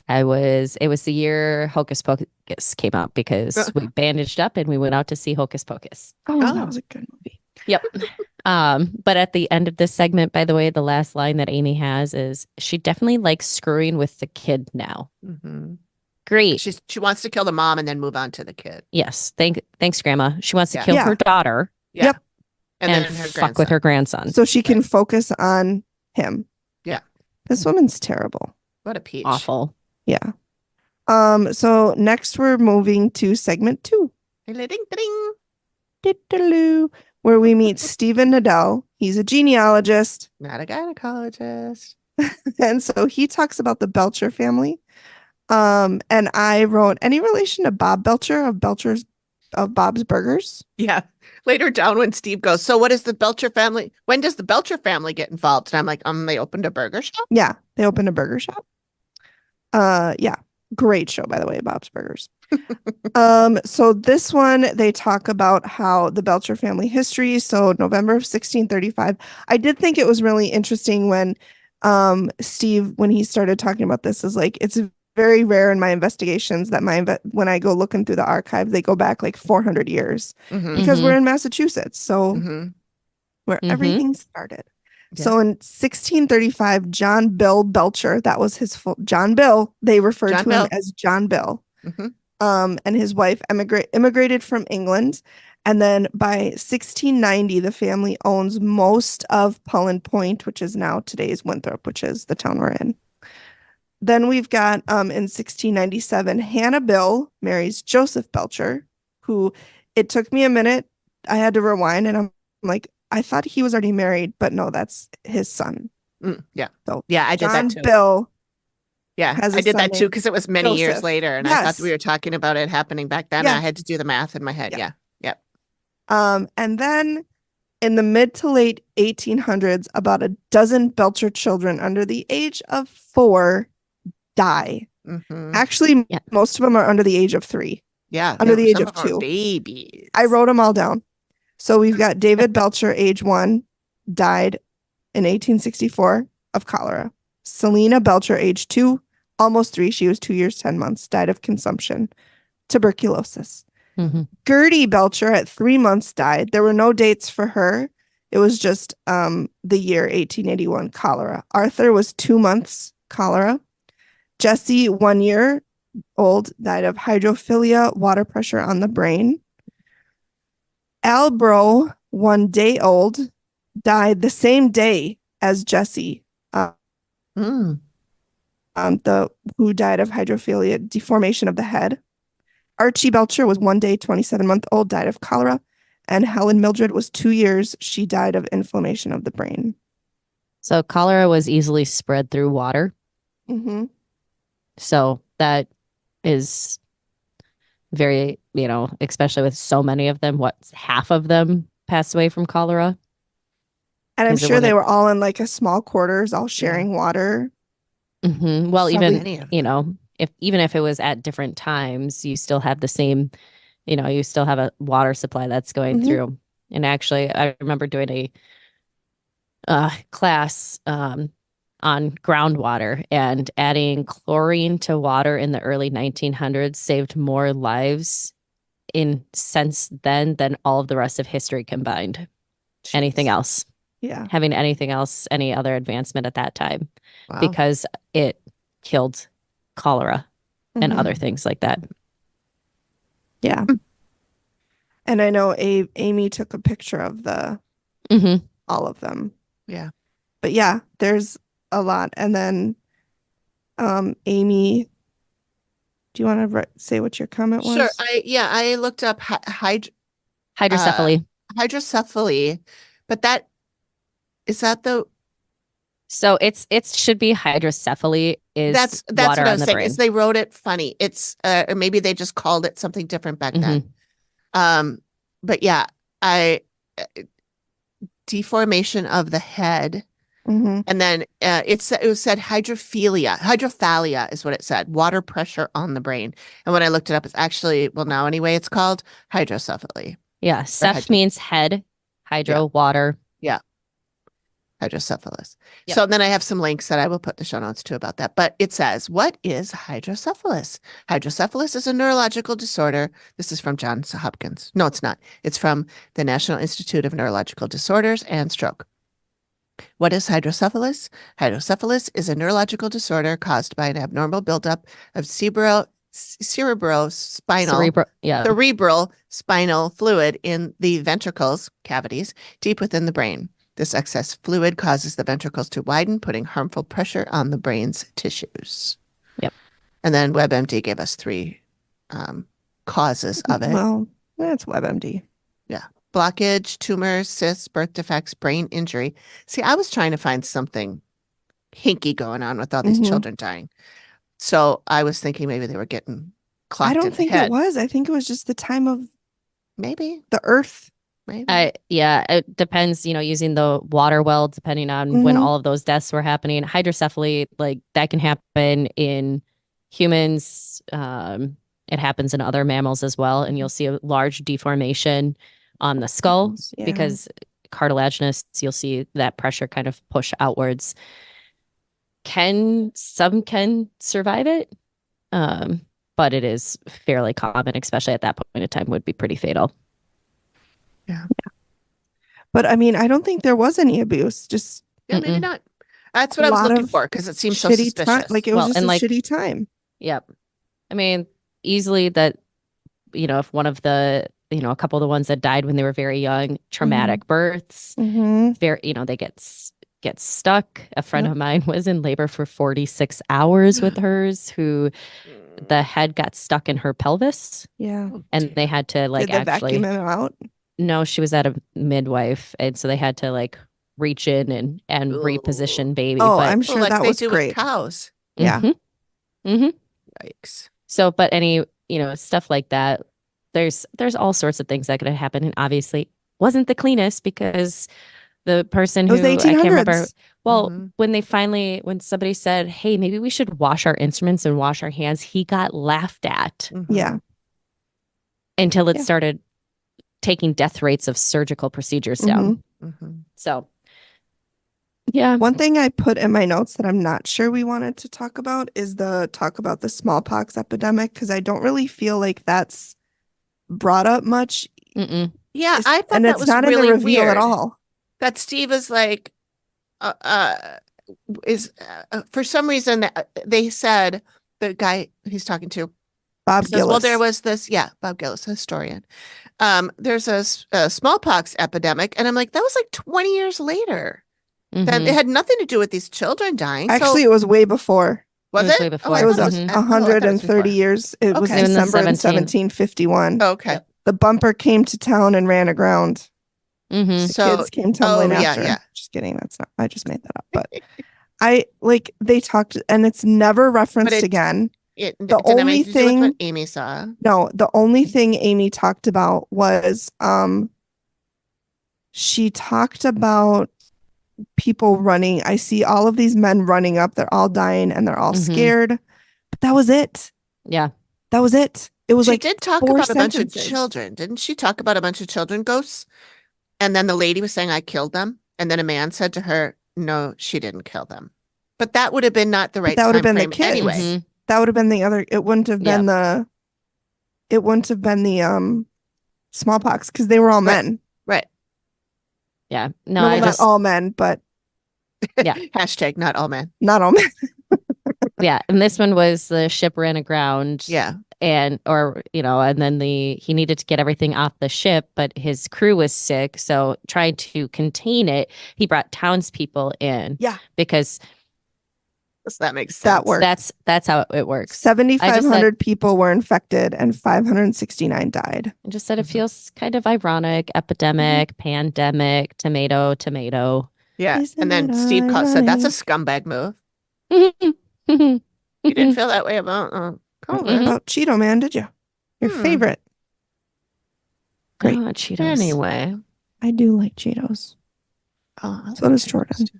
It was the year Hocus Pocus came out because we bandaged up and we went out to see Hocus Pocus. Oh, that was a good movie. Yep. But at the end of this segment, by the way, the last line that Amy has is, "She definitely likes screwing with the kid now." Mm-hmm. Great. She wants to kill the mom and then move on to the kid. Yes. Thanks, Grandma. She wants to kill Yeah. her daughter Yeah. Yep. And and then her fuck with her grandson. So she can focus on him. Yeah. This woman's terrible. What a peach. Awful. Yeah. So next we're moving to segment 2. Ding-a-ding-ding. Diddaloo, where we meet Stephen Nadell. He's a genealogist. Not a gynecologist. And so he talks about the Belcher family. And I wrote, any relation to Bob Belcher of Bob's Burgers? Yeah. Later down when Steve goes, "So what is the Belcher family? When does the Belcher family get involved?" And I'm like, they opened a burger shop? Yeah, they opened a burger shop. Yeah. Great show, by the way, Bob's Burgers. So this one, they talk about how the Belcher family history. So November of 1635. I did think it was really interesting when Steve, when he started talking about this, is like, it's very rare in my investigations that when I go looking through the archive, they go back like 400 years because we're in Massachusetts. So where everything started. Yeah. So in 1635, John Bill Belcher, that was his full John Bill. They referred to him as John Bill. And his wife immigrated from England. And then by 1690, the family owns most of Pullen Point, which is now today's Winthrop, which is the town we're in. Then we've got in 1697, Hannah Bill marries Joseph Belcher, who it took me a minute. I had to rewind and I'm like, I thought he was already married, but no, that's his son. Yeah. So yeah, I did John that too. Bill. Yeah, I did that too because it was many years later, and I thought we were talking about it happening back then. And I had to do the math in my head. Yeah. Yep. And then in the mid to late 1800s, about a dozen Belcher children under the age of 4 die. Actually, most of them are under the age of 3. Yeah, under the age of 2. Babies. I wrote them all down. So we've got David Belcher, age 1, died in 1864 of cholera. Selena Belcher, age 2, almost 3. She was 2 years, 10 months, died of consumption, tuberculosis. Gertie Belcher at 3 months died. There were no dates for her. It was just the year 1881, cholera. Arthur was 2 months, cholera. Jesse, 1 year old, died of hydrophilia, water pressure on the brain. Albro, 1 day old, died the same day as Jesse, who died of hydrophilia, deformation of the head. Archie Belcher was 1 day, 27-month-old, died of cholera. And Helen Mildred was 2 years. She died of inflammation of the brain. So cholera was easily spread through water. So that is very, especially with so many of them, half of them passed away from cholera? And I'm sure they were all in like a small quarters, all sharing water. Well, even if it was at different times, you still have the same, you still have a water supply that's going through. And actually, I remember doing a class on groundwater, and adding chlorine to water in the early 1900s saved more lives since then than all of the rest of history combined. Jeez. Anything else. Yeah. Having anything else, any other advancement at that time. Wow. Because it killed cholera and other things like that. Yeah. And I know Amy took a picture of all of them. Yeah. But yeah, there's a lot. And then Amy, do you want to say what your comment was? Sure. I looked up hydrocephaly. Hydrocephaly, but is that the... So it should be hydrocephaly is that's water what I on was the saying. brain. Is they wrote it funny. It's or maybe they just called it something different back then. But yeah, deformation of the head. And then it said hydrophalia is what it said. Water pressure on the brain. And when I looked it up, it's actually, well, now anyway, it's called hydrocephaly. Yeah. Ceph means head, water. Yeah. Hydrocephalus. Yep. So then I have some links that I will put in the show notes too about that. But it says, what is hydrocephalus? Hydrocephalus is a neurological disorder. This is from Johns Hopkins. No, it's not. It's from the National Institute of Neurological Disorders and Stroke. What is hydrocephalus? Hydrocephalus is a neurological disorder caused by an abnormal buildup of cerebral spinal fluid in the ventricles cavities deep within the brain. This excess fluid causes the ventricles to widen, putting harmful pressure on the brain's tissues. Yep. And then WebMD gave us 3 causes of it. Well, that's WebMD. Yeah. Blockage, tumors, cysts, birth defects, brain injury. See, I was trying to find something hinky going on with all these children dying. So I was thinking maybe they were getting clocked in the head. I don't think it was. I think it was just the time of maybe the earth. Maybe. Yeah, it depends, using the water well, depending on when all of those deaths were happening. Hydrocephaly, like that can happen in humans. It happens in other mammals as well. And you'll see a large deformation on the skull because cartilaginous, you'll see that pressure kind of push outwards. Some can survive it, but it is fairly common, especially at that point in time, would be pretty fatal. Yeah. But I mean, I don't think there was any abuse. Just maybe not. That's what I was looking for because it seems so suspicious. Like it was just a shitty time. Yep. I mean, easily that, if one of the, a couple of the ones that died when they were very young, traumatic births, very, they get stuck. A friend of mine was in labor for 46 hours with hers, who the head got stuck in her pelvis. Yeah. And they had to Did they vacuum it out? No, she was at a midwife, and so they had to like reach in and reposition baby. Oh, but, I'm sure that was great. With cows. Yeah. Yikes. So, but any, stuff like that, there's all sorts of things that could happen, and obviously wasn't the cleanest because the person who I can't remember. Well, when somebody said, "Hey, maybe we should wash our instruments and wash our hands," he got laughed at. Yeah. Until it started taking death rates of surgical procedures down. So, yeah. One thing I put in my notes that I'm not sure we wanted to talk about is the smallpox epidemic, because I don't really feel like that's brought up much. Yeah, I thought and that it's was not really in the reveal weird at all. That Steve is like, for some reason they said the guy he's talking to, Bob Gillis. Well, there was this, Bob Gillis, a historian. There's a smallpox epidemic, and I'm like, that was like 20 years later. That it had nothing to do with these children dying. Actually, it was way before. Was it? Way before. It was 130 years. It was December in 1751. Okay. Yep. The bumper came to town and ran aground. The kids came tumbling after. Yeah. Just kidding. That's not. I just made that up. But they talked, and it's never referenced again. The only thing what Amy saw. No, the only thing Amy talked about was she talked about people running. I see all of these men running up. They're all dying and they're all scared. But that was it. Yeah. That was it. It was She like did talk 4 about a bunch of sentences. children. Didn't she talk about a bunch of children ghosts? And then the lady was saying, I killed them. And then a man said to her, no, she didn't kill them. But that would have been not the right that would have time been the frame kids. anyway. Mhm. That would have been the other. It wouldn't have been the smallpox because they were all Right. men. Right. Yeah. No, Well, I not just all men, but Yeah. Hashtag not all men. not all men. yeah. And this one was the ship ran aground. Yeah. And then he needed to get everything off the ship, but his crew was sick. So trying to contain it, he brought townspeople in. Yeah. Because So that makes sense. That works. that's how it works. 7,500 people were infected and 569 died. I just said it feels kind of ironic, epidemic, pandemic, tomato. Yeah. Isn't And then it Steve said, that's a ironic? scumbag move. You You didn't feel that way about COVID. About Cheeto Man, did you? Your favorite. Great. Oh, Cheetos. Anyway. I do like Cheetos. Oh, I So like does Cheetos Jordan. too.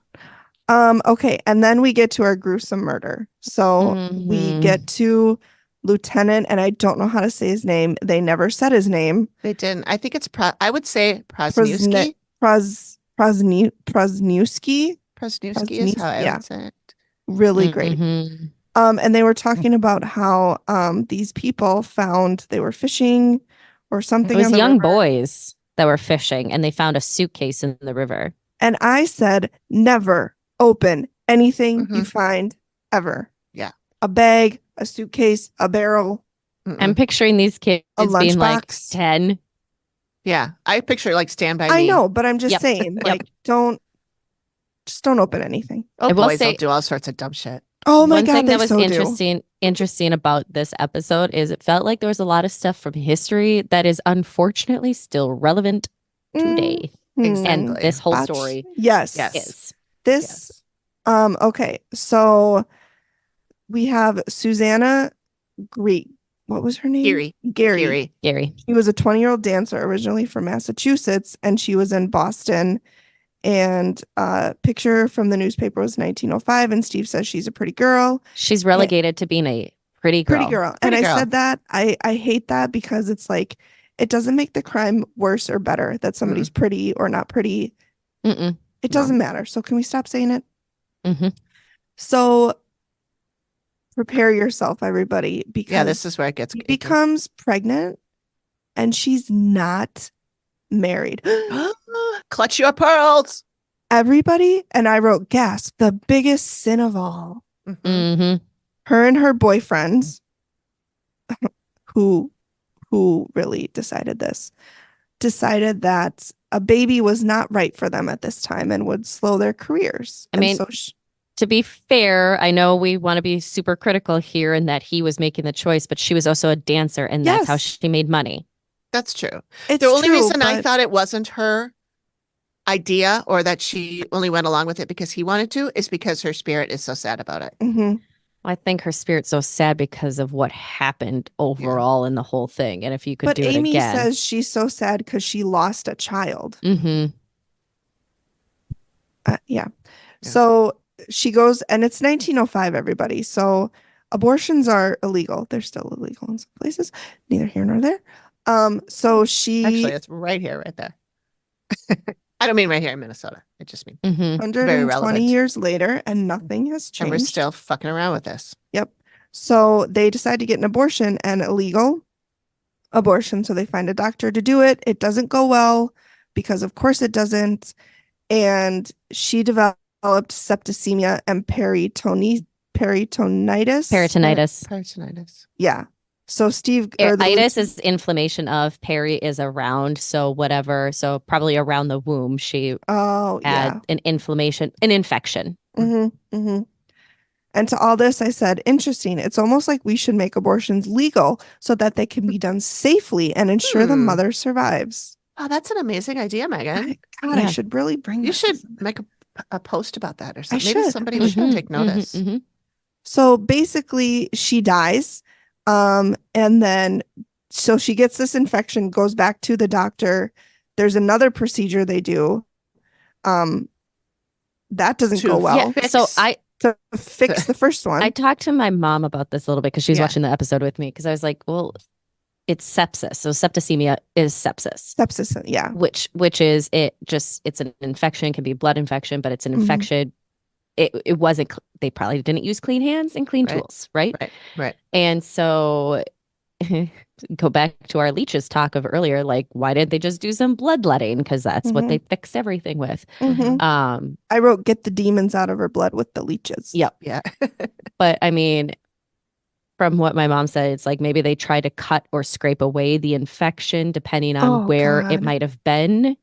Okay, and then we get to our gruesome murder. So we Mhm. get to Lieutenant, and I don't know how to say his name. They never said his name. They didn't. I think it's I would say Prosniewski. Prosniewski. Prosniewski is how I yeah. would say it. Really great. Mhm. And they were talking about how these people they were fishing or something. It was on the young river. boys that were fishing, and they found a suitcase in the river. And I said, never open anything you Mhm. find ever. Yeah. A bag, a suitcase, a barrel. I'm picturing these kids A being like lunchbox. 10. Yeah. I picture like Stand By Me. I know, but I'm just Yep. saying, Yep. like, don't open anything. Oh, I will boys will say- do all sorts of dumb shit. Oh my One God, thing they that was so do. interesting about this episode is it felt like there was a lot of stuff from history that is unfortunately still relevant today. Mhm. Exactly. And this whole Botched. story Yes. Yes. is. This, Yes. okay. So we have Susanna what was her name? Gary. Gary. She was a 20-year-old dancer originally from Massachusetts, and she was in Boston. And picture from the newspaper was 1905, and Steve says she's a pretty girl. She's relegated to being a pretty girl. Pretty girl. Pretty And girl. I said that. I hate that because it's like, it doesn't make the crime worse or better that somebody's pretty or not pretty. Mm-mm. It doesn't matter. So can we stop saying it? Mhm. So prepare yourself, everybody, because Yeah, this is where it gets she becomes pregnant and she's not married. Clutch your pearls. Everybody, and I wrote, gasp, the biggest sin of all. Mhm. Mhm. Her and her boyfriends, who really decided that a baby was not right for them at this time and would slow their careers. I mean, to be fair, I know we want to be super critical here and that he was making the choice, but she was also a dancer, and that's how Yes. she made money. That's true. it's The only true, reason I but- thought it wasn't her idea or that she only went along with it because he wanted to is because her spirit is so sad about it. Mhm. I think her spirit's so sad because of what happened overall in the whole thing. And if you could But do Amy it again. says she's so sad because she lost a child. Mhm. Yeah. So she goes, and it's 1905, everybody. So abortions are illegal. They're still illegal in some places, neither here nor there. So she Actually, it's right here, right there. I don't mean right here in Minnesota. I just mean, Mhm. 120 relevant. years later, and nothing has and we're changed. still fucking around with this. Yep. So they decide to get an abortion, and illegal abortion. So they find a doctor to do it. It doesn't go well because, of course, it doesn't. And she developed septicemia and peritonitis. Peritonitis. Yeah. So Steve, or the Itis is inflammation of, peri is around, so whatever. So probably around the womb, she oh had yeah. an inflammation, an infection. Mm-hmm, mm-hmm. And to all this, I said, interesting. It's almost like we should make abortions legal so that they can be done safely and ensure the mother survives. Oh, that's an amazing idea, Megan. God, I Yeah. should really bring You that should to somebody. make a post about that or I something. Maybe should. somebody I would should. take notice. Mhm. So basically, she dies. And then, so she gets this infection, goes back to the doctor. There's another procedure they do. That doesn't go well. Yeah, so To fix the first one. I talked to my mom about this a little bit because she was Yeah. watching the episode with me, because I was like, well, it's sepsis. So septicemia is sepsis. Sepsis, yeah. Which is it's an infection, it can be a blood infection, but it's an infection. It wasn't, they probably didn't use clean hands and clean tools, right? Right. And so go back to our leeches talk of earlier, like, why didn't they just do some bloodletting? Because that's what they fixed everything with. I wrote, get the demons out of her blood with the leeches. Yep. Yeah. But I mean, from what my mom said, it's like maybe they try to cut or scrape away the infection depending on where it might have been.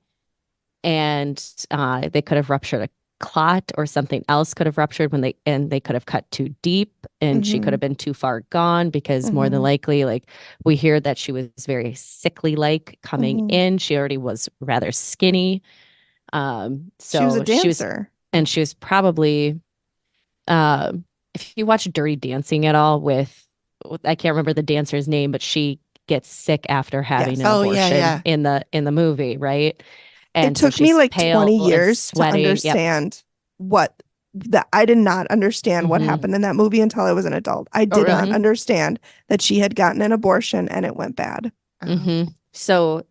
And they could have ruptured a clot, or something else could have ruptured they could have cut too deep, and she could have been too far gone, because more than likely, like, we hear that she was very sickly like coming in. She already was rather skinny. So she was a dancer. She was probably if you watch Dirty Dancing at all, I can't remember the dancer's name, but she gets sick after having an abortion in the movie, right? And it took me like 20 years to understand I did not understand what happened in that movie until I was an adult. I did not understand that she had gotten an abortion and it went bad. So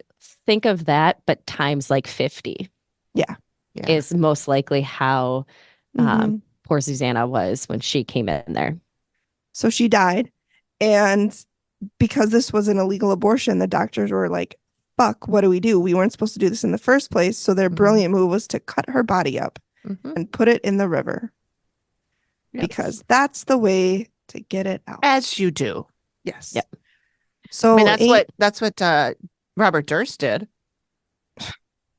think of that, but times like 50. Yeah. Is most likely how poor Susanna was when she came in there. So she died. And because this was an illegal abortion, the doctors were like, fuck, what do? We weren't supposed to do this in the first place. So their brilliant move was to cut her body up and put it in the river. Because that's the way to get it out. As you do. Yes. Yep. So I mean, that's what Robert Durst did.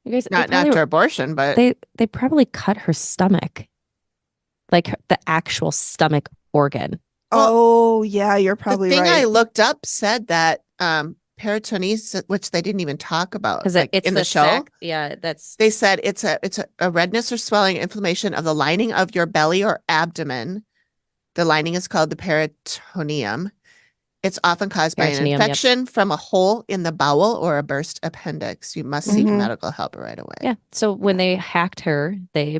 You guys, not after abortion, but they probably cut her stomach, like the actual stomach organ. Oh, yeah, you're probably right. The thing I looked up said that peritoneus, which they didn't even talk about, because it's in the show. Sac, yeah, they said it's a redness or swelling, inflammation of the lining of your belly or abdomen. The lining is called the peritoneum. It's often caused by an infection from a hole in the bowel or a burst appendix. You must seek medical help right away. Yeah. So when they hacked her, they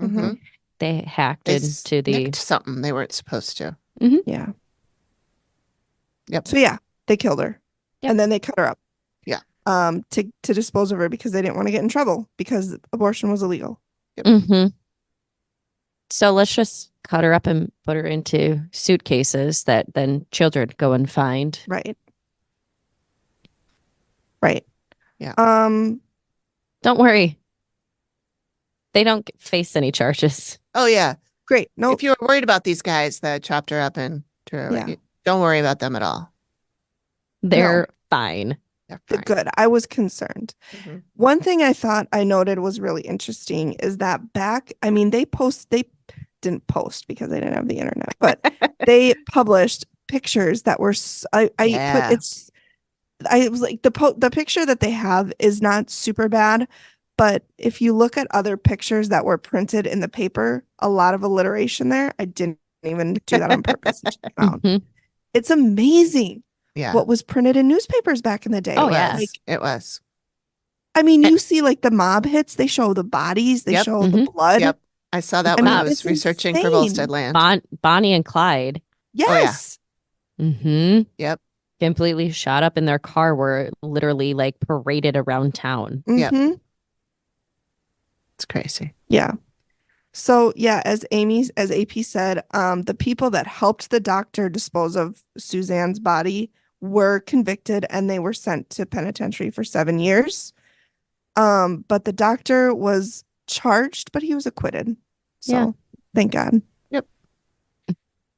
hacked into the something they weren't supposed to. Yeah. Yep. So yeah, they killed her. Yep. And then they cut her up. Yeah. To dispose of her because they didn't want to get in trouble because abortion was illegal. Yep. So let's just cut her up and put her into suitcases that then children go and find. Right. Yeah. Don't worry. They don't face any charges. Oh yeah. Great. No. If you were worried about these guys that chopped her up and don't worry about them at all. They're fine. They're fine. Good. I was concerned. One thing I thought I noted was really interesting is that they didn't post because they didn't have the internet, but they published pictures that were I was like, the picture that they have is not super bad, but if you look at other pictures that were printed in the paper, a lot of alliteration there. I didn't even do that on purpose. It's amazing. Yeah. What was printed in newspapers back in the day. Oh, yeah. It was. I mean, you see like the mob hits, they show the bodies, they show the blood. Yep. I saw that when I was researching for Volstead Land. Bonnie and Clyde. Yes. Yep. Completely shot up in their car, were literally like paraded around town. Yep. It's crazy. Yeah. So yeah, as AP said, the people that helped the doctor dispose of Suzanne's body were convicted and they were sent to penitentiary for 7 years. But the doctor was charged, but he was acquitted. So thank God. Yep.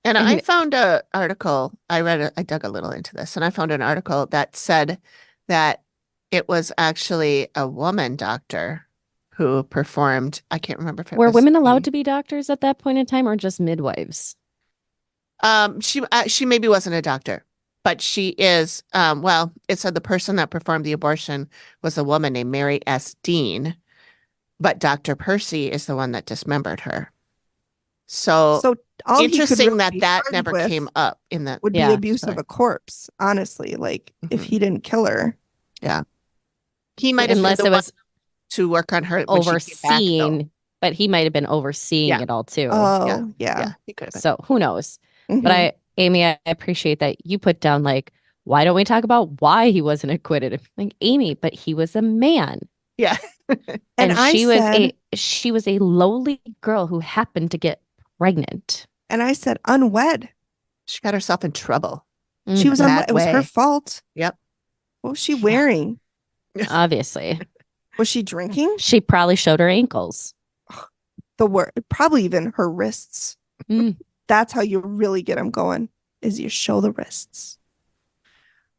And I found an article. I dug a little into this, and I found an article that said that it was actually a woman doctor who performed. I can't remember if it were was women allowed to be doctors at that point in time, or just midwives. She maybe wasn't a doctor, but she is. Well, it said the person that performed the abortion was a woman named Mary S. Dean, but Dr. Percy is the one that dismembered her. So all interesting that never came up in that. Would be abuse of a corpse, honestly. Like if he didn't kill her. Yeah. He might have unless it was to work on her overseeing, but he might have been overseeing it all too. Oh, yeah. He could have been. So who knows? But Amy, I appreciate that you put down like why don't we talk about why he wasn't acquitted? Like, Amy, but he was a man. Yeah. And I she was a lowly girl who happened to get pregnant. And I said, unwed. She got herself in trouble. She was unwed. That It was her way. fault. Yep. What was she wearing? Obviously. Was she drinking? She probably showed her ankles. The word, probably even her wrists. Mm. That's how you really get them going, is you show the wrists.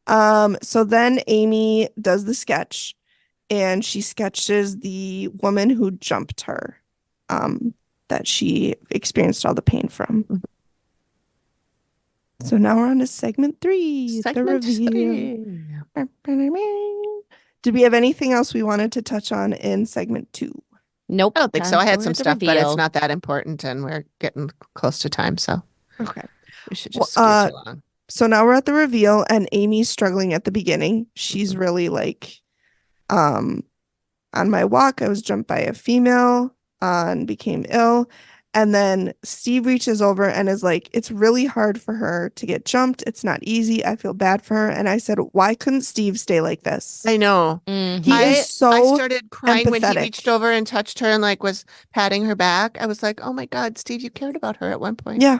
So then Amy does the sketch, and she sketches the woman who jumped her, that she experienced all the pain from. So now we're on to segment 3, the reveal. 3. Did we have anything else we wanted to touch on in segment 2? Nope. I don't think so. I had some stuff, but it's reveal. not that important, and we're getting close to time, so Okay. we should just skip along. So now we're at the reveal, and Amy's struggling at the beginning. She's really like, on my walk, I was jumped by a female and became ill. And then Steve reaches over and is like, it's really hard for her to get jumped. It's not easy. I feel bad for her. And I said, why couldn't Steve stay like this? I know. Mhm. He is so I started crying when he empathetic. reached over and touched her and like was patting her back. I was like, oh my God, Steve, you cared about her at one point. Yeah.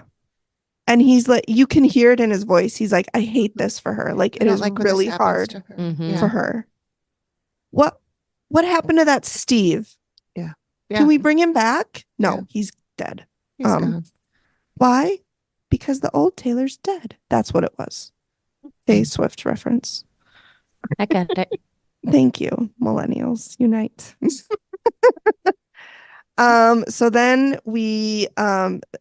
And he's like, you can hear it in his voice. He's like, I hate this for her. Like, I it don't is like when this really happens hard to her. Mhm. for her. What happened to that Steve? Yeah. Can we bring him back? No, Yeah. He's dead. He's gone. Why? Because the old Taylor's dead. That's what it was. A Swift reference. I got it. Thank you, millennials. Unite. So then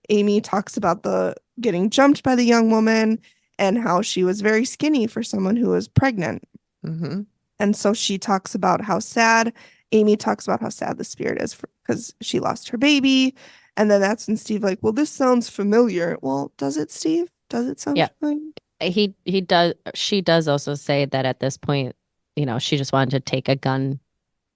Amy talks about the getting jumped by the young woman and how she was very skinny for someone who was pregnant. Mm-hmm. And so she talks about how sad, Amy talks about how sad the spirit is because she lost her baby. And then that's when Steve like, well, this sounds familiar. Well, does it, Steve? Does it sound familiar? He does. She does also say that at this point, she just wanted to take a gun.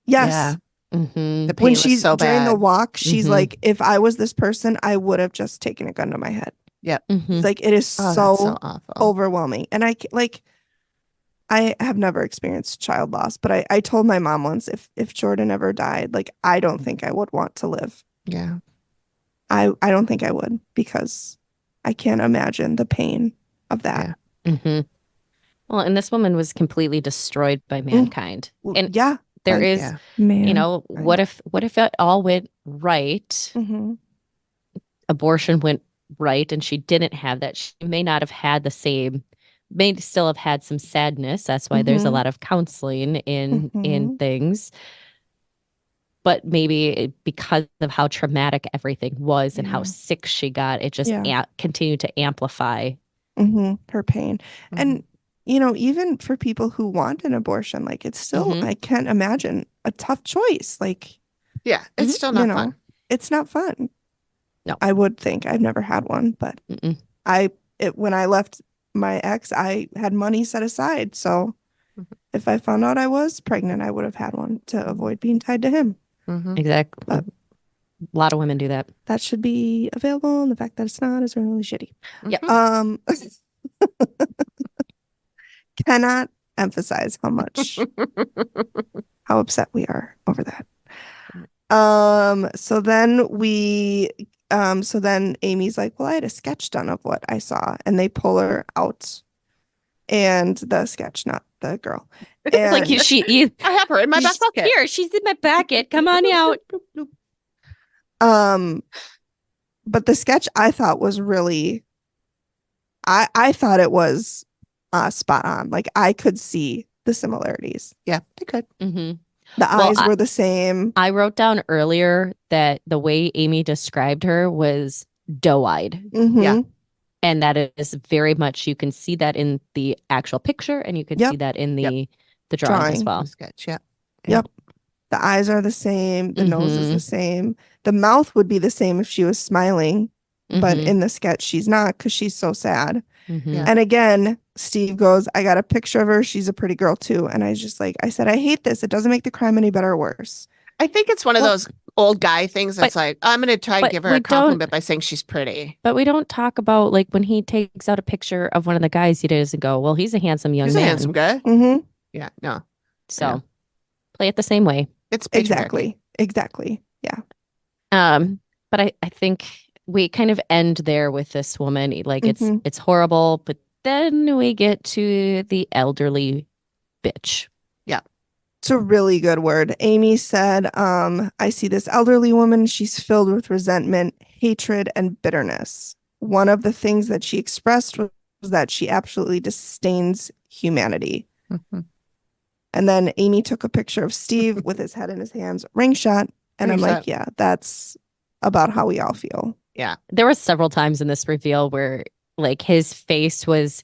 Yes. Yeah. Mm-hmm. The pain When was she's so during bad. the walk, she's Mhm. like, if I was this person, I would have just taken a gun to my head. Yep. Mhm. It's like, it is Oh, that's so so awful. overwhelming. And I have never experienced child loss, but I told my mom once, if Jordan ever died, like, I don't think I would want to live. Yeah. I don't think I would, because I can't imagine the pain of that. Yeah. Mm-hmm. Well, and this woman was completely destroyed by mankind. And Yeah. there is, Yeah. Man. what if it all went right? Mhm. Abortion went right, and she didn't have that. She may not have had the same. May still have had some sadness. That's why there's a Mhm. lot of counseling in Mhm. things. But maybe because of how traumatic everything was and how Yeah. sick she got, it just Yeah. continued to amplify. Her pain. Mhm. And, even for people who want an abortion, like, it's still, Mhm. I can't imagine a tough choice. Like, Yeah. It's Mhm. still not fun. it's not fun. No. I would think. I've never had one, but Mm-mm. when I left my ex, I had money set aside. So Mhm. if I found out I was pregnant, I would have had one to avoid being tied to him. Mm-hmm. Exactly. But- A lot of women do that. That should be available. And the fact that it's not is really shitty. Yep. Cannot emphasize how upset we are over that. So then Amy's like, well, I had a sketch done of what I saw, and they pull her out, and the sketch, not the girl. It's like And- I have her in my back pocket. Here, she's in my pocket. Come on out. But the sketch I thought was really, I thought it was spot on. Like, I could see the similarities. Yeah, they could. Mm-hmm. The Well, eyes were the same. I wrote down earlier that the way Amy described her was doe-eyed. Mhm. Yeah. And that is very much, you can see that in the actual picture, and you can Yep. see that in the Yep. drawing as Drawing. well. The sketch. Yeah. Yep. The eyes are the same. The nose is Mhm. the same. The mouth would be the same if she was smiling. But Mhm. in the sketch, she's not, because she's so sad. Mhm. Yeah. And again, Steve goes, I got a picture of her. She's a pretty girl too. And I said, I hate this. It doesn't make the crime any better or worse. I think it's one of Well- those old guy things. That's like, I'm going to try and give her a compliment by saying she's pretty. But we don't talk about like when he takes out a picture of one of the guys he doesn't go, well, he's a handsome young man. He's a handsome guy. Mm-hmm. Yeah, no. So play it the same way. It's exactly. Yeah. But I think we kind of end there with this woman. Like it's horrible, but then we get to the elderly bitch. Yeah. It's a really good word. Amy said, I see this elderly woman. She's filled with resentment, hatred, and bitterness. One of the things that she expressed was that she absolutely disdains humanity. Mm-hmm. And then Amy took a picture of Steve with his head in his hands, ring shot. And I'm like, yeah, that's about how we all feel. Yeah. There were several times in this reveal where like his face was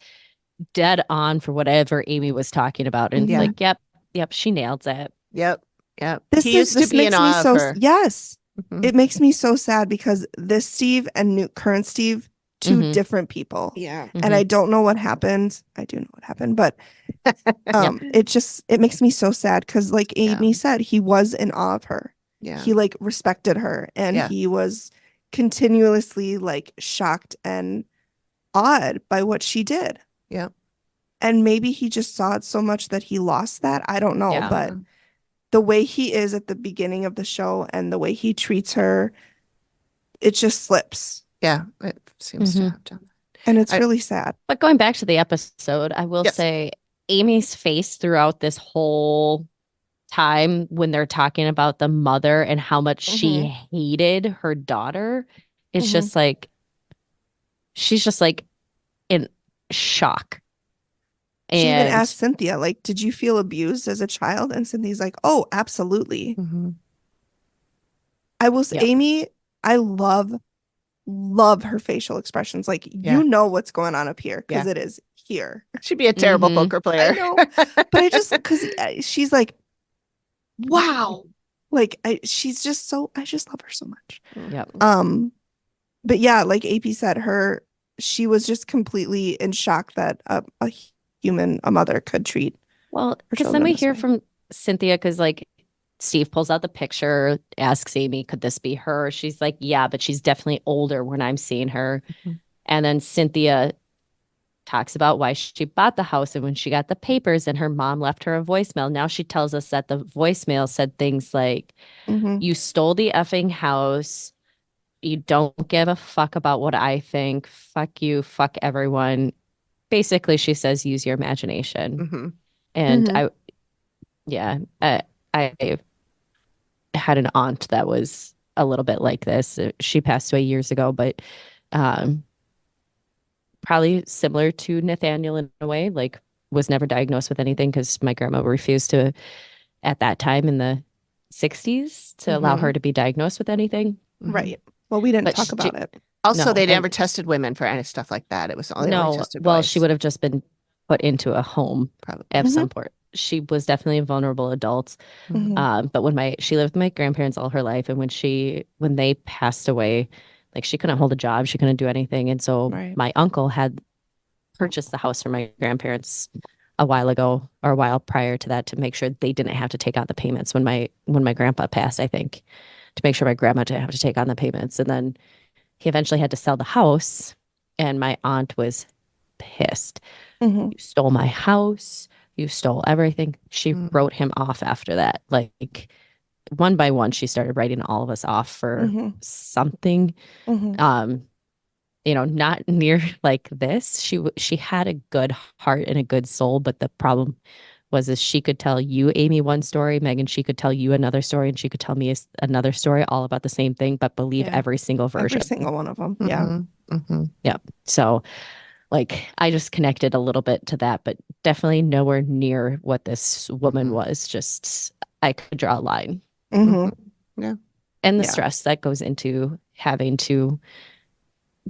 dead on for whatever Amy was talking about. And it's like, yep, she nailed it. Yep. He used to be in awe of her. Yes. Mm-hmm. It makes me so sad because this Steve and current Steve, two different people. Yeah. Mm-hmm. And I don't know what happened. I do know what happened, but it makes me so sad because like Amy said, he was in awe of her. Yeah. He like respected her and he was continuously like shocked and awed by what she did. Yeah. And maybe he just saw it so much that he lost that. I don't know. Yeah. But the way he is at the beginning of the show and the way he treats her, it just slips. Yeah. It seems to have done that. And it's really sad. But going back to the episode, I will say Amy's face throughout this whole time when they're talking about the mother and how much she hated her daughter is just like, she's just like in shock. She even asked Cynthia, like, did you feel abused as a child? And Cynthia's like, oh, absolutely. Mm-hmm. I will say, Amy, I love her facial expressions. Like, you know what's going on up here because it is here. She'd be a terrible poker player. I know. But I just, because she's like, wow. Like, she's just so, I just love her so much. Yep. But yeah, like AP said, she was just completely in shock that a mother could treat. Well, because then we hear from Cynthia because like Steve pulls out the picture, asks Amy, could this be her? She's like, yeah, but she's definitely older when I'm seeing her. Mm-hmm. And then Cynthia talks about why she bought the house and when she got the papers and her mom left her a voicemail. Now she tells us that the voicemail said things like, you stole the effing house. You don't give a fuck about what I think. Fuck you. Fuck everyone. Basically, she says, use your imagination. Mm-hmm. And I had an aunt that was a little bit like this. She passed away years ago, but probably similar to Nathaniel in a way, like was never diagnosed with anything because my grandma refused to, at that time in the 60s, to allow her to be diagnosed with anything. Right. Well, we didn't talk about it. Also, they never tested women for any stuff like that. It was only tested boys. Well, she would have just been put into a home of some sort. She was definitely a vulnerable adult. But when she lived with my grandparents all her life, and when they passed away, like she couldn't hold a job, she couldn't do anything, and so my uncle had purchased the house for my grandparents a while ago or a while prior to that to make sure they didn't have to take out the payments when my grandpa passed. I think to make sure my grandma didn't have to take on the payments, and then he eventually had to sell the house, and my aunt was pissed. You stole my house. You stole everything. She wrote him off after that. Like one by one, she started writing all of us off for something. Not near like this. She had a good heart and a good soul, but the problem was she could tell you, Amy, one story, Megan, she could tell you another story, and she could tell me another story, all about the same thing, but believe every single version. Every single one of them. Yeah. Yeah. So like I just connected a little bit to that, but definitely nowhere near what this woman was. Just I could draw a line. Yeah. And the stress that goes into having to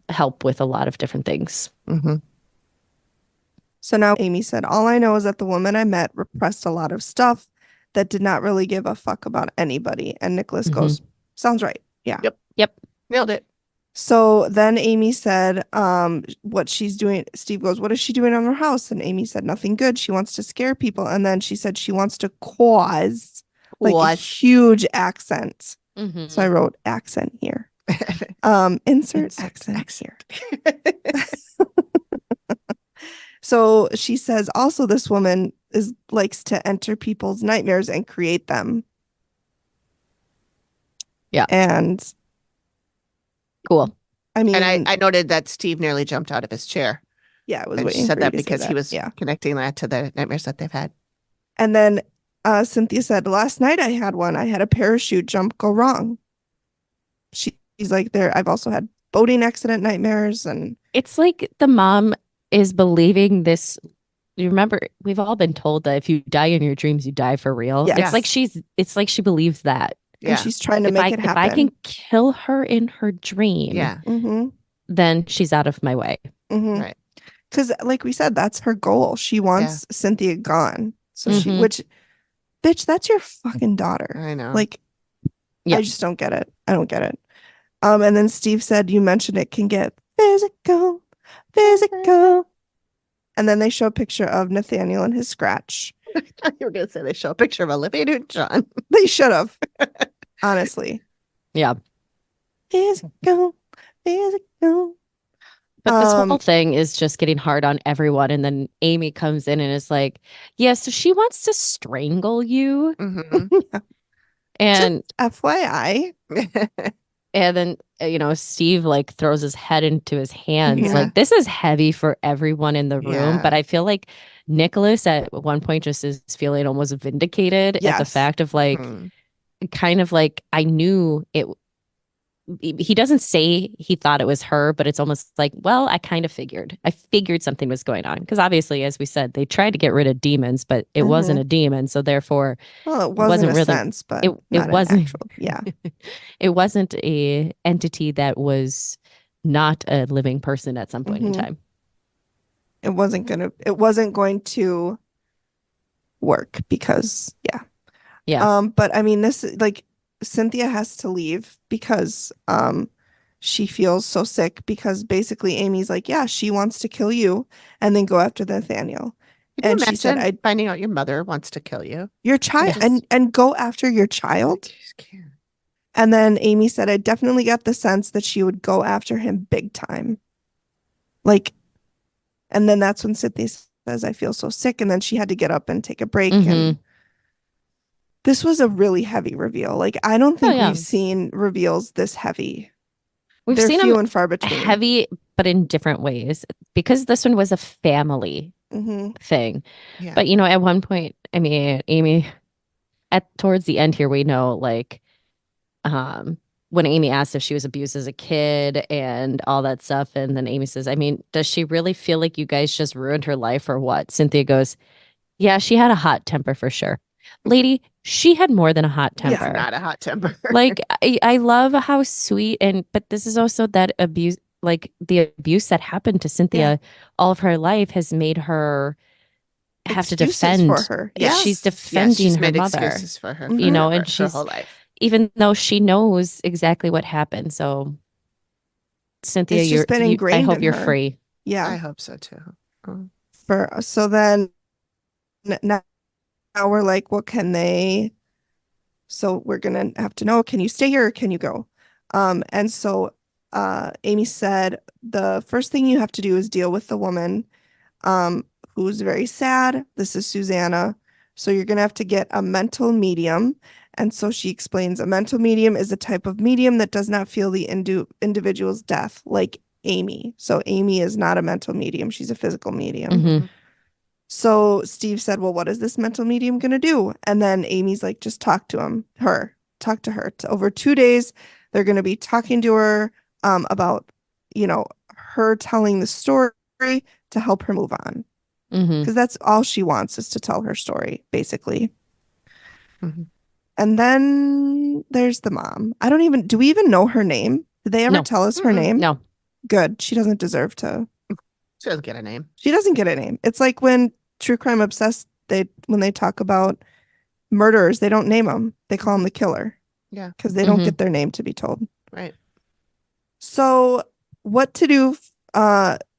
help with a lot of different things. So now Amy said, all I know is that the woman I met repressed a lot of stuff that did not really give a fuck about anybody. And Nicholas goes, sounds right. Yeah. Yep. Nailed it. So then Amy said, what she's doing. Steve goes, what is she doing on her house? And Amy said, nothing good. She wants to scare people. And then she said she wants to cause like a huge accent. So I wrote accent here. Insert accent here. So she says also this woman likes to enter people's nightmares and create them. Yeah. And cool. I mean, and I noted that Steve nearly jumped out of his chair. Yeah, I was and waiting. She said for you that to say because he was connecting that to the nightmares that they've had. And then Cynthia said, last night I had one. I had a parachute jump go wrong. She's like, I've also had boating accident nightmares. And it's like the mom is believing this. You remember, we've all been told that if you die in your dreams, you die for real. Yes. It's like she believes that. Yeah. And she's trying to make it happen. If I can kill her in her dream, then she's out of my way. Right. Because like we said, that's her goal. She wants Cynthia gone. So bitch, that's your fucking daughter. I know. Like, I just don't get it. I don't get it. And then Steve said, you mentioned it can get physical. And then they show a picture of Nathaniel and his scratch. I thought you were going to say they show a picture of Olivia Newton-John. They should have. Honestly. Yeah. Physical. But this whole thing is just getting hard on everyone. And then Amy comes in and is like, yeah, so she wants to strangle you. And just FYI. And then, Steve like throws his head into his hands. Like, this is heavy for everyone in the room. But I feel like Nicholas at one point just is feeling almost vindicated at the fact of like, kind of like, I knew it. He doesn't say he thought it was her, but it's almost like, well, I kind of figured. I figured something was going on. Because obviously, as we said, they tried to get rid of demons, but it wasn't a demon. So therefore, it wasn't really sense, but it wasn't actual, it wasn't a entity that was not a living person at some point in time. It wasn't going to work because but I mean, this like Cynthia has to leave because she feels so sick because basically Amy's like, yeah, she wants to kill you and then go after Nathaniel. And she said, finding out your mother wants to kill you. Your child and go after your child. I just can't. And then Amy said, I definitely got the sense that she would go after him big time. Like, and then that's when Cynthia says, I feel so sick. And then she had to get up and take a break. And this was a really heavy reveal. Like, I don't think we've seen reveals this heavy. They're seen few them and far between. Heavy, but in different ways. Because this one was a family thing. Yeah. But, at one point, I mean, Amy, towards the end here, we know, like, when Amy asked if she was abused as a kid and all that stuff. And then Amy says, I mean, does she really feel like you guys just ruined her life or what? Cynthia goes, yeah, she had a hot temper for sure. Lady, she had more than a hot temper. Yeah, not a hot temper. Like, I love how sweet but this is also that abuse, like the abuse that happened to Cynthia all of her life has made her have excuses to defend for her. Yes. She's defending she's her made mother. Excuses for her, and she's her whole life. Even though she knows exactly what happened. So Cynthia, it's just been ingrained I hope in you're her. free. Yeah. I hope so too. So then now we're like, what can they? So we're going to have to know, can you stay here or can you go? And so Amy said, the first thing you have to do is deal with the woman who's very sad. This is Susanna. So you're going to have to get a mental medium. And so she explains a mental medium is a type of medium that does not feel the individual's death, like Amy. So Amy is not a mental medium. She's a physical medium. So Steve said, well, what is this mental medium going to do? And then Amy's like, just talk to her. Over 2 days, they're going to be talking to her about, her telling the story to help her move on. Because that's all she wants is to tell her story, basically. And then there's the mom. Do we even know her name? Did they ever tell us her name? No. Good. She doesn't deserve to. She doesn't get a name. She doesn't get a name. It's like when True Crime Obsessed, when they talk about murderers, they don't name them. They call them the killer. Yeah. Because they don't get their name to be told. Right. So what to do?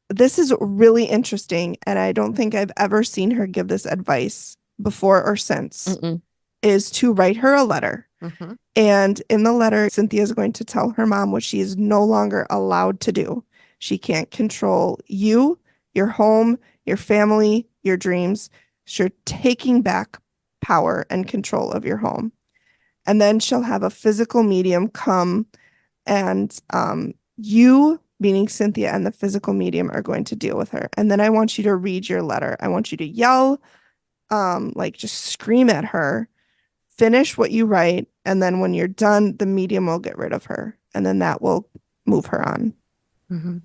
This is really interesting. And I don't think I've ever seen her give this advice before or since. Is to write her a letter. Mhm. And in the letter, Cynthia is going to tell her mom what she is no longer allowed to do. She can't control you, your home, your family, your dreams. She's taking back power and control of your home. And then she'll have a physical medium come and you, meaning Cynthia, and the physical medium are going to deal with her. And then I want you to read your letter. I want you to yell, like just scream at her, finish what you write, and then when you're done, the medium will get rid of her. And then that will move her on. Mm-hmm.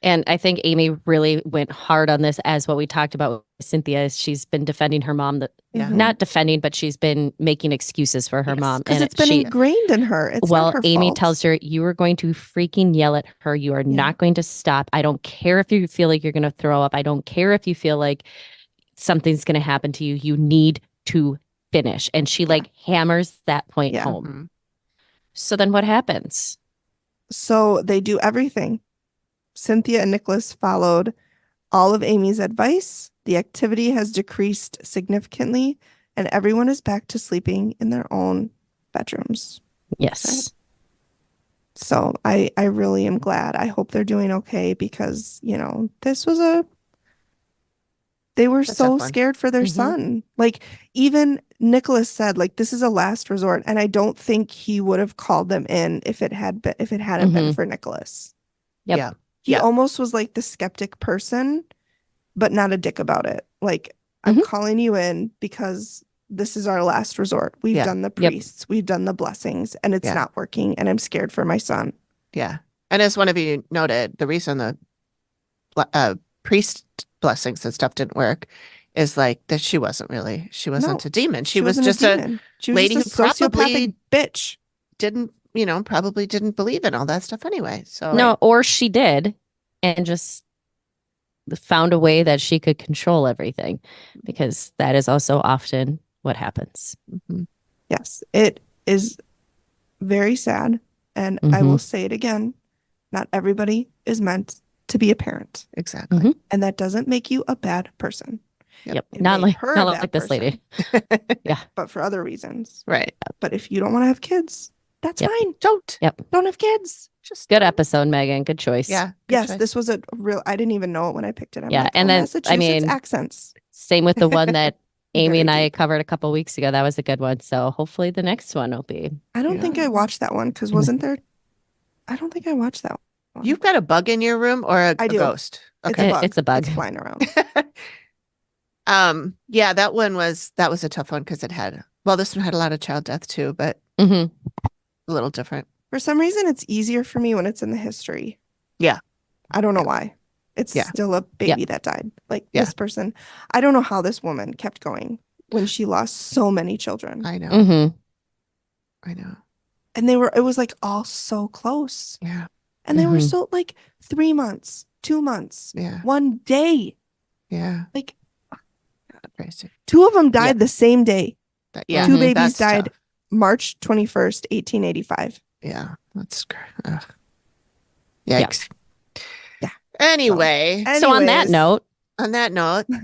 And I think Amy really went hard on this, as what we talked about with Cynthia. She's been defending her mom, not defending, but she's been making excuses for her mom. Because it's been ingrained in her. It's not her Amy fault. tells her, you are going to freaking yell at her. You are not going to stop. I don't care if you feel like you're going to throw up. I don't care if you feel like something's going to happen to you. You need to finish. And she hammers that point home. Mm-hmm. So then what happens? So they do everything. Cynthia and Nicholas followed all of Amy's advice. The activity has decreased significantly, and everyone is back to sleeping in their own bedrooms. Yes. Okay. So I really am glad. I hope they're doing okay because, this was they were so scared for their son. Like, even Nicholas said, like, this is a last resort, and I don't think he would have called them in if it hadn't been for Nicholas. Yep. Yeah. He almost was like the skeptic person, but not a dick about it. Like, I'm calling you in because this is our last resort. We've done the priests, we've done the blessings, and it's not working, and I'm scared for my son. Yeah. And as one of you noted, the reason the priest blessings and stuff didn't work is like that she wasn't a demon. She was just a lady who probably bitch. Probably didn't believe in all that stuff anyway. So no, or she did and just found a way that she could control everything, because that is also often what happens. Mm-hmm. Yes, it is very sad. And I will say it again. Not everybody is meant to be a parent. Exactly. And that doesn't make you a bad person. Yep. Not like this lady. Yeah. But for other reasons. Right. But if you don't want to have kids, that's fine. Don't have kids. Just good episode, Megan. Good choice. Yeah. Yes, choice. This was a real, I didn't even know it when I picked it. I'm yeah. like, And then, Massachusetts accents. Same with the one that Amy and I covered a couple weeks ago. That was a good one. So hopefully the next one will be. I don't think I watched that one because wasn't there? I don't think I watched that one. You've got a bug in your room or a ghost? Okay. It's a bug. It's flying around. Yeah, that was a tough one because this one had a lot of child death too, but a little different. For some reason, it's easier for me when it's in the history. Yeah. I don't know why. It's still a baby that died. Like this person. I don't know how this woman kept going when she lost so many children. I know. I know. And it was like all so close. Yeah. And they were so like 3 months, 2 months, 1 day. Yeah. Like crazy. 2 of them died the same day. 2 babies died tough. March 21st, 1885. Yeah. That's great. Yikes. Yeah. Anyway. So on that note,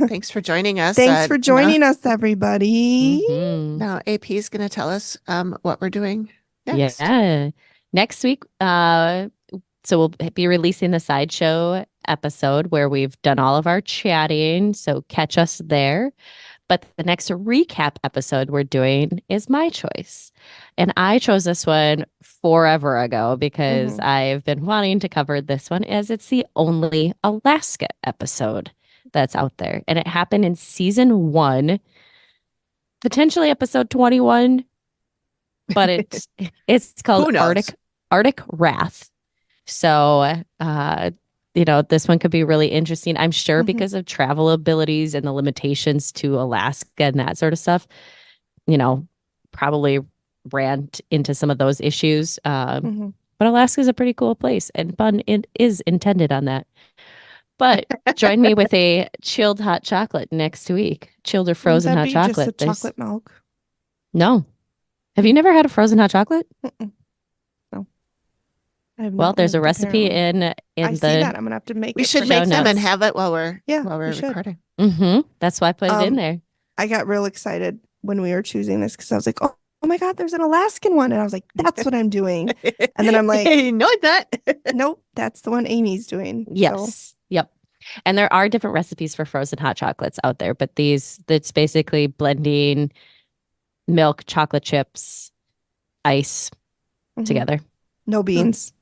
thanks for joining us. Thanks for joining us, everybody. Now AP is going to tell us what we're doing next. Yeah. Next week, so we'll be releasing the sideshow episode where we've done all of our chatting. So catch us there. But the next recap episode we're doing is my choice. And I chose this one forever ago because I've been wanting to cover this one, as it's the only Alaska episode that's out there. And it happened in season 1, potentially episode 21, but it's called Arctic Wrath. So, this one could be really interesting. I'm sure because of travel abilities and the limitations to Alaska and that sort of stuff, probably ran into some of those issues. But Alaska is a pretty cool place, and fun is intended on that. But join me with a chilled hot chocolate next week. Chilled or frozen hot chocolate. Just a chocolate milk? No. Have you never had a frozen hot chocolate? No. Well, there's a recipe in I see that. I'm gonna have to make. We should make them and have it while we're recording. That's why I put it in there. I got real excited when we were choosing this because I was like, oh, oh my God, there's an Alaskan one. And I was like, that's what I'm doing. And then I'm like, no, it's not. nope, that's the one Amy's doing. Yes. So, Yep. And there are different recipes for frozen hot chocolates out there, but it's basically blending milk, chocolate chips, ice together. No beans.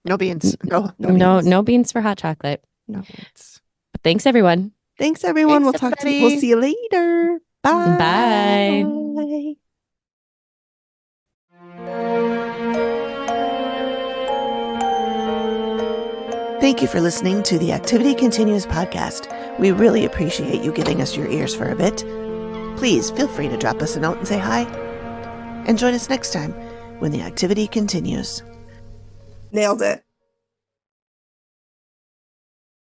No beans. No beans for hot chocolate. No beans. But thanks, everyone. Thanks, everyone. Thanks, We'll see you later. Bye. Bye. Thank you for listening to the Activity Continues podcast. We really appreciate you giving us your ears for a bit. Please feel free to drop us a note and say hi. And join us next time when the activity continues. Nailed it.